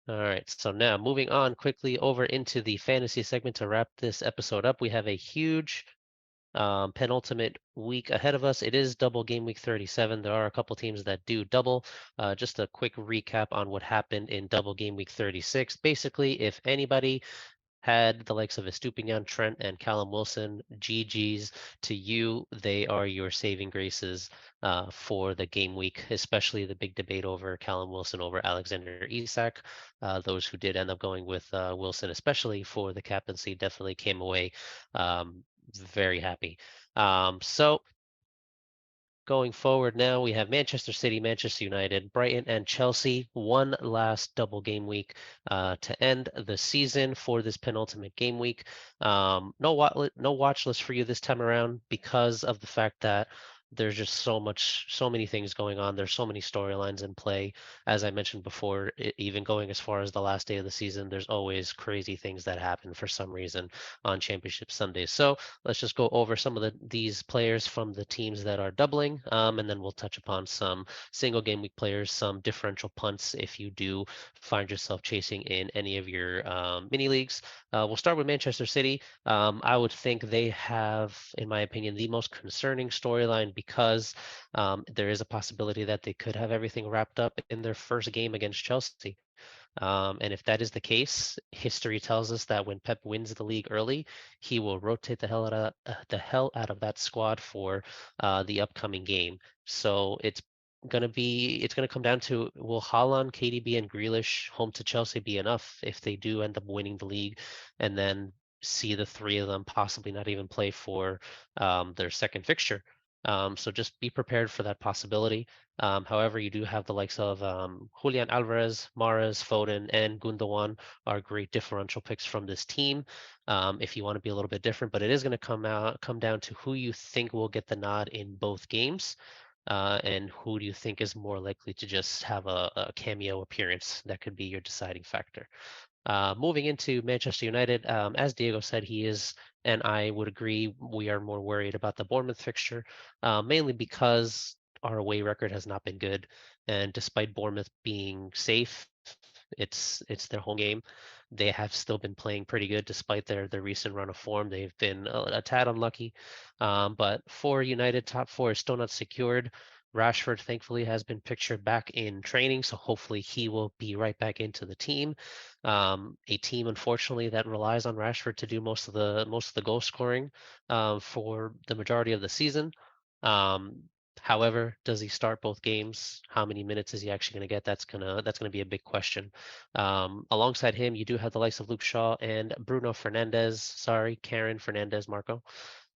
C: All right, so now moving on quickly over into the fantasy segment to wrap this episode up. We have a huge penultimate week ahead of us. It is double game week 37. There are a couple teams that do double. Just a quick recap on what happened in double game week 36. Basically, if anybody had the likes of Estupinian, Trent, and Callum Wilson. GG's to you. They are your saving graces for the game week, especially the big debate over Callum Wilson over Alexander Isak. Those who did end up going with Wilson, especially for the captaincy, definitely came away very happy. So going forward now, we have Manchester City, Manchester United, Brighton, and Chelsea. One last double game week to end the season for this penultimate game week. No watch list for you this time around because of the fact that there's just so many things going on. There's so many storylines in play. As I mentioned before, even going as far as the last day of the season, there's always crazy things that happen for some reason on Championship Sundays. So let's just go over some of these players from the teams that are doubling, and then we'll touch upon some single game week players, some differential punts if you do find yourself chasing in any of your mini leagues. We'll start with Manchester City. I would think they have, in my opinion, the most concerning storyline because there is a possibility that they could have everything wrapped up in their first game against Chelsea. And if that is the case, history tells us that when Pep wins the league early, he will rotate the hell out of that squad for the upcoming game. So it's gonna come down to will Haaland, KDB, and Grealish home to Chelsea be enough if they do end up winning the league, and then see the three of them possibly not even play for their second fixture. So just be prepared for that possibility. However, you do have the likes of Julian Alvarez, Mahrez, Foden, and Gundogan are great differential picks from this team. If you want to be a little bit different, but it is going to come down to who you think will get the nod in both games, and who do you think is more likely to just have a cameo appearance that could be your deciding factor. Moving into Manchester United, as Diego said, he is, and I would agree, we are more worried about the Bournemouth fixture, mainly because our away record has not been good, and despite Bournemouth being safe, it's their home game. They have still been playing pretty good despite their recent run of form. They've been a tad unlucky, but for United, top four is still not secured. Rashford, thankfully, has been pictured back in training, so hopefully he will be right back into the team. A team, unfortunately, that relies on Rashford to do most of the goal scoring for the majority of the season. Um, However, does he start both games? How many minutes is he actually going to get? That's gonna be a big question. Alongside him, you do have the likes of Luke Shaw and Bruno Fernandez. Sorry, Karen Fernandez, Marco,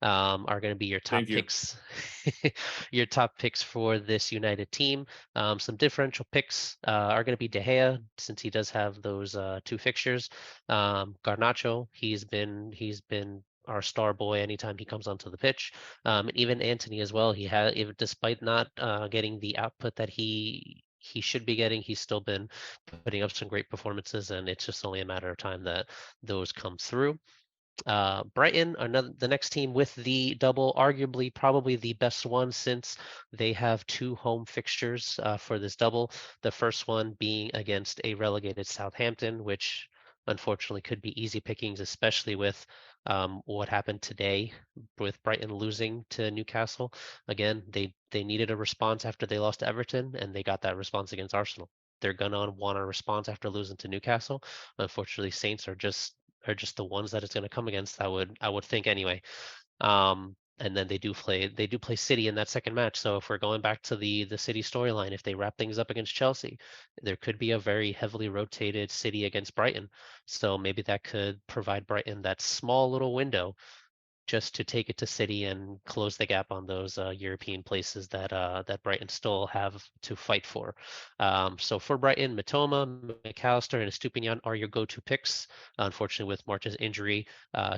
C: are going to be your top
B: Thank you.
C: picks, your top picks for this United team. Some differential picks are going to be De Gea, since he does have those two fixtures. Garnacho, he's been our star boy anytime he comes onto the pitch. And even Anthony as well. He had, if, despite not getting the output that he should be getting, he's still been putting up some great performances, and it's just only a matter of time that those come through. Brighton, the next team with the double, arguably probably the best one since they have two home fixtures for this double. The first one being against a relegated Southampton, which unfortunately could be easy pickings, especially with what happened today with Brighton losing to Newcastle. Again, they needed a response after they lost to Everton, and they got that response against Arsenal. They're gonna want a response after losing to Newcastle. Unfortunately, Saints are just the ones that it's going to come against. I would think anyway. And then they do play City in that second match. So if we're going back to the City storyline, if they wrap things up against Chelsea, there could be a very heavily rotated City against Brighton. So maybe that could provide Brighton that small little window just to take it to City and close the gap on those European places that Brighton still have to fight for. So for Brighton, Matoma, McAllister, and Estupinian are your go-to picks. Unfortunately, with March's injury,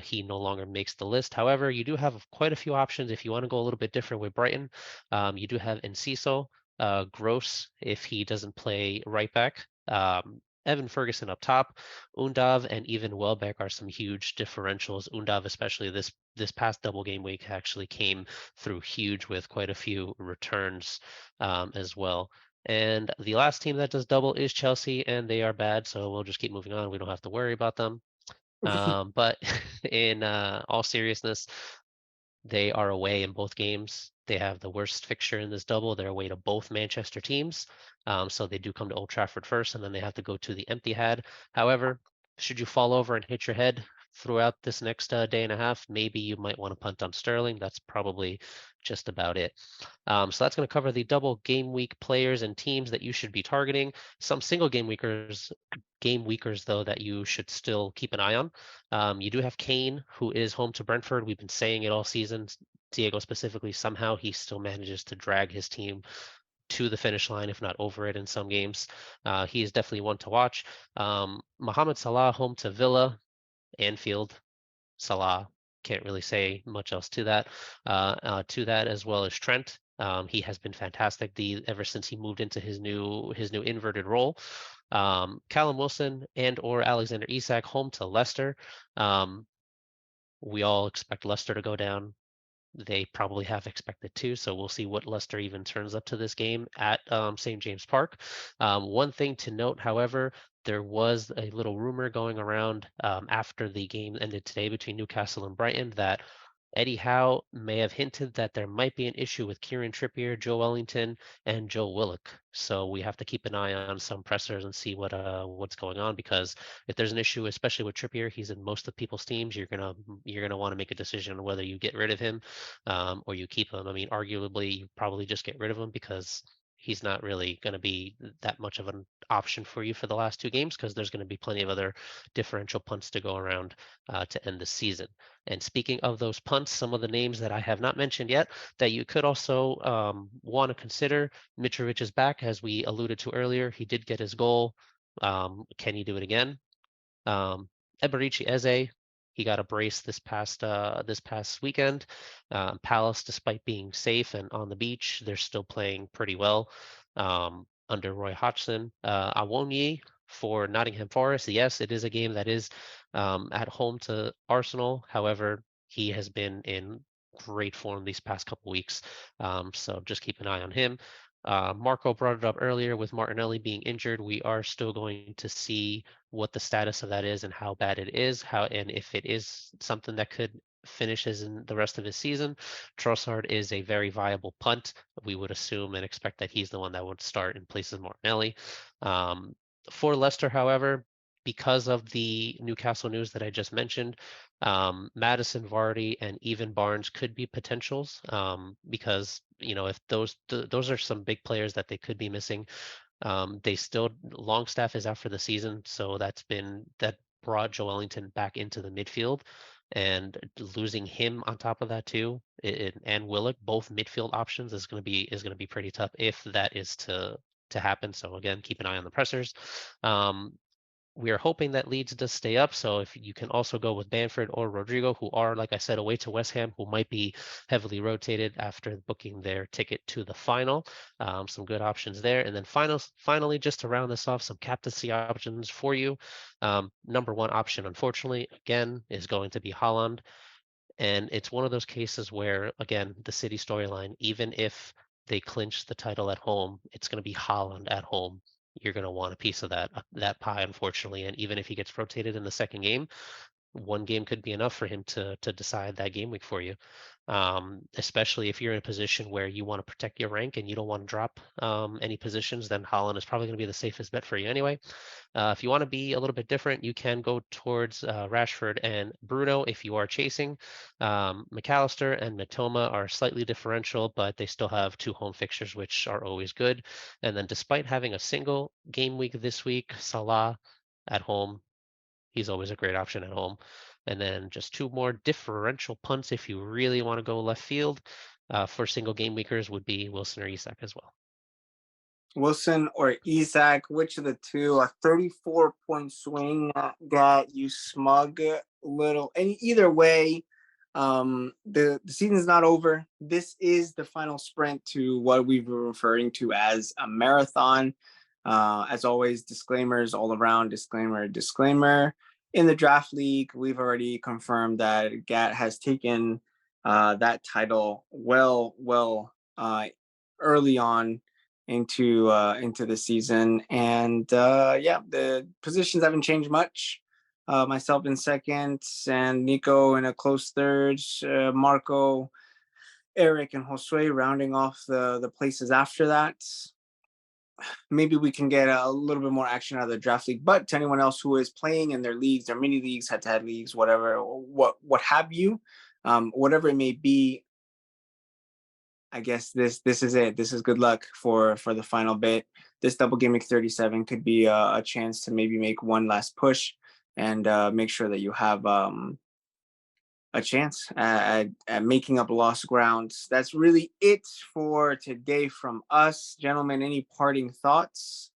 C: he no longer makes the list. However, you do have quite a few options if you want to go a little bit different with Brighton. You do have Enciso, Gross if he doesn't play right back. Evan Ferguson up top, Undav and even Welbeck are some huge differentials. Undav, especially this past double game week, actually came through huge with quite a few returns as well. And the last team that does double is Chelsea, and they are bad, so we'll just keep moving on. We don't have to worry about them. But in all seriousness, they are away in both games. They have the worst fixture in this double. They're away to both Manchester teams. So they do come to Old Trafford first, and then they have to go to the empty head. However, should you fall over and hit your head throughout this next day and a half, maybe you might want to punt on Sterling. That's probably just about it. So that's going to cover the double game week players and teams that you should be targeting. Some single game weekers though that you should still keep an eye on. You do have Kane, who is home to Brentford. We've been saying it all season. Diego specifically, somehow he still manages to drag his team to the finish line, if not over it in some games. He is definitely one to watch. Mohamed Salah home to Villa, Anfield. Salah, can't really say much else to that. As well as Trent. He has been fantastic ever since he moved into his new inverted role. Callum Wilson and or Alexander Isak home to Leicester. We all expect Leicester to go down. They probably have expected to, so we'll see what Leicester even turns up to this game at St. James Park. One thing to note, however, there was a little rumor going around after the game ended today between Newcastle and Brighton that Eddie Howe may have hinted that there might be an issue with Kieran Trippier, Joe Wellington, and Joe Willock. So we have to keep an eye on some pressers and see what's going on, because if there's an issue, especially with Trippier, he's in most of people's teams. You're gonna want to make a decision on whether you get rid of him or you keep him. I mean, arguably, you probably just get rid of him because he's not really going to be that much of an option for you for the last two games, because there's going to be plenty of other differential punts to go around to end the season. And speaking of those punts, some of the names that I have not mentioned yet that you could also want to consider. Mitrovic is back, as we alluded to earlier. He did get his goal. Can he do it again? Eberici Eze, he got a brace this past weekend. Palace, despite being safe and on the beach, they're still playing pretty well under Roy Hodgson. Awoniyi for Nottingham Forest. Yes, it is a game that is at home to Arsenal. However, he has been in great form these past couple weeks, so just keep an eye on him. Marco brought it up earlier with Martinelli being injured. We are still going to see what the status of that is and how bad it is, and if it is something that could finish in the rest of his season. Trossard is a very viable punt. We would assume and expect that he's the one that would start in place of Martinelli. For Leicester, however, because of the Newcastle news that I just mentioned, Madison, Vardy, and even Barnes could be potentials because if those are some big players that they could be missing. They still Longstaff is out for the season, so that brought Joe Wellington back into the midfield, and losing him on top of that too, and Willock, both midfield options, is going to be pretty tough if that is to happen. So again, keep an eye on the pressers. We are hoping that Leeds does stay up. So if you can also go with Bamford or Rodrigo, who are, like I said, away to West Ham, who might be heavily rotated after booking their ticket to the final. Some good options there. And then finally, just to round this off, some captaincy options for you. Number one option, unfortunately, again, is going to be Haaland. And it's one of those cases where, again, the City storyline, even if they clinch the title at home, it's going to be Haaland at home. You're going to want a piece of that pie, unfortunately. And even if he gets rotated in the second game, one game could be enough for him to decide that game week for you. Especially if you're in a position where you want to protect your rank and you don't want to drop any positions, then Haaland is probably going to be the safest bet for you anyway. If you want to be a little bit different, you can go towards Rashford and Bruno if you are chasing. McAllister and Matoma are slightly differential, but they still have two home fixtures, which are always good. And then despite having a single game week this week, Salah at home, he's always a great option at home. And then just two more differential punts if you really want to go left field for single game weekers would be Wilson or Isak as well.
A: Wilson or Isak, which of the two? A 34-point swing that you smug little. And either way, the season's not over. This is the final sprint to what we've been referring to as a marathon. As always, disclaimers all around. Disclaimer. In the draft league, we've already confirmed that Gat has taken that title early on into the season, and yeah, the positions haven't changed much. Myself in second, and Nico in a close third. Marco, Eric, and Josue rounding off the places after that. Maybe we can get a little bit more action out of the draft league. But to anyone else who is playing in their leagues, their mini leagues, head-to-head leagues, whatever, what have you, whatever it may be, I guess this is it. This is good luck for the final bit. This double gimmick 37 could be a chance to maybe make one last push and make sure that you have a chance at making up lost grounds. That's really it for today from us, gentlemen. Any parting thoughts?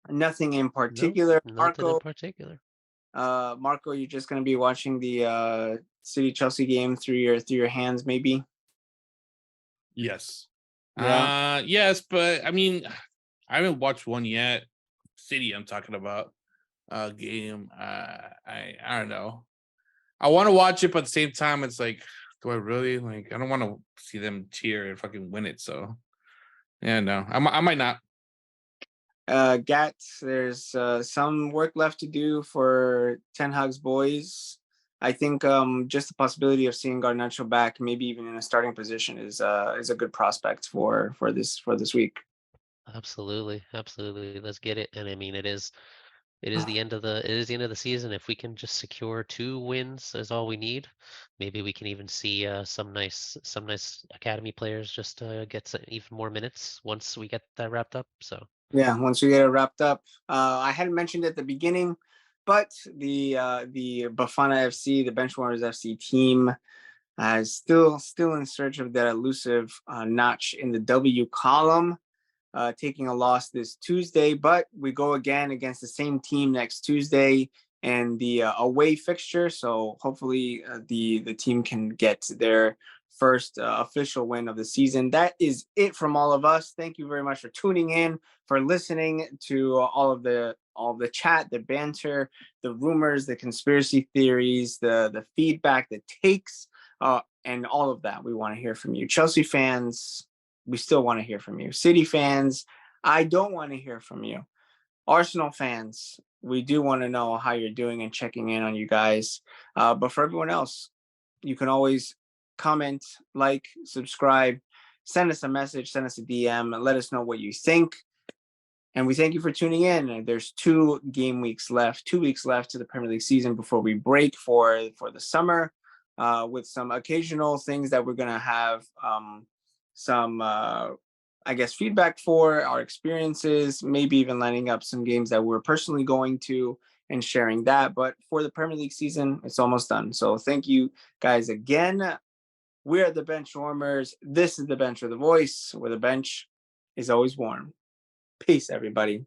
A: Nothing in
C: No,
A: particular.
C: nothing in particular.
A: Marco, you're just gonna be watching the City Chelsea game through your hands, maybe.
B: Yes.
A: Yeah.
B: Yes, but I mean, I haven't watched one yet. City, I'm talking about game. I don't know. I want to watch it, but at the same time, it's like, do I really like? I don't want to see them cheer and fucking win it. So yeah, no, I might not.
A: Gats, there's some work left to do for Ten Hag's boys. I think just the possibility of seeing Garnacho back, maybe even in a starting position, is a good prospect for this week.
C: Absolutely, absolutely. Let's get it. And I mean, it is the end of the season. If we can just secure 2 wins is all we need. Maybe we can even see some nice academy players just get even more minutes once we get that wrapped up. So
A: Yeah, once we get it wrapped up, I hadn't mentioned at the beginning, but the Bafana FC, the Benchwarmers FC team, is still in search of that elusive notch in the W column. Taking a loss this Tuesday, but we go again against the same team next Tuesday and the away fixture. So hopefully the team can get their first official win of the season. That is it from all of us. Thank you very much for tuning in, for listening to all of the chat, the banter, the rumors, the conspiracy theories, the feedback, the takes, and all of that. We want to hear from you, Chelsea fans. We still want to hear from you. City fans, I don't want to hear from you. Arsenal fans, we do want to know how you're doing and checking in on you guys. But for everyone else, you can always comment, like, subscribe, send us a message, send us a DM, and let us know what you think. And we thank you for tuning in. There's 2 weeks left to the Premier League season before we break for the summer, with some occasional things that we're going to have some I guess feedback for our experiences, maybe even lining up some games that we're personally going to and sharing that. But for the Premier League season, it's almost done. So thank you guys again. We're the Bench Warmers. This is the Bench with the Voice, where the bench is always warm. Peace, everybody.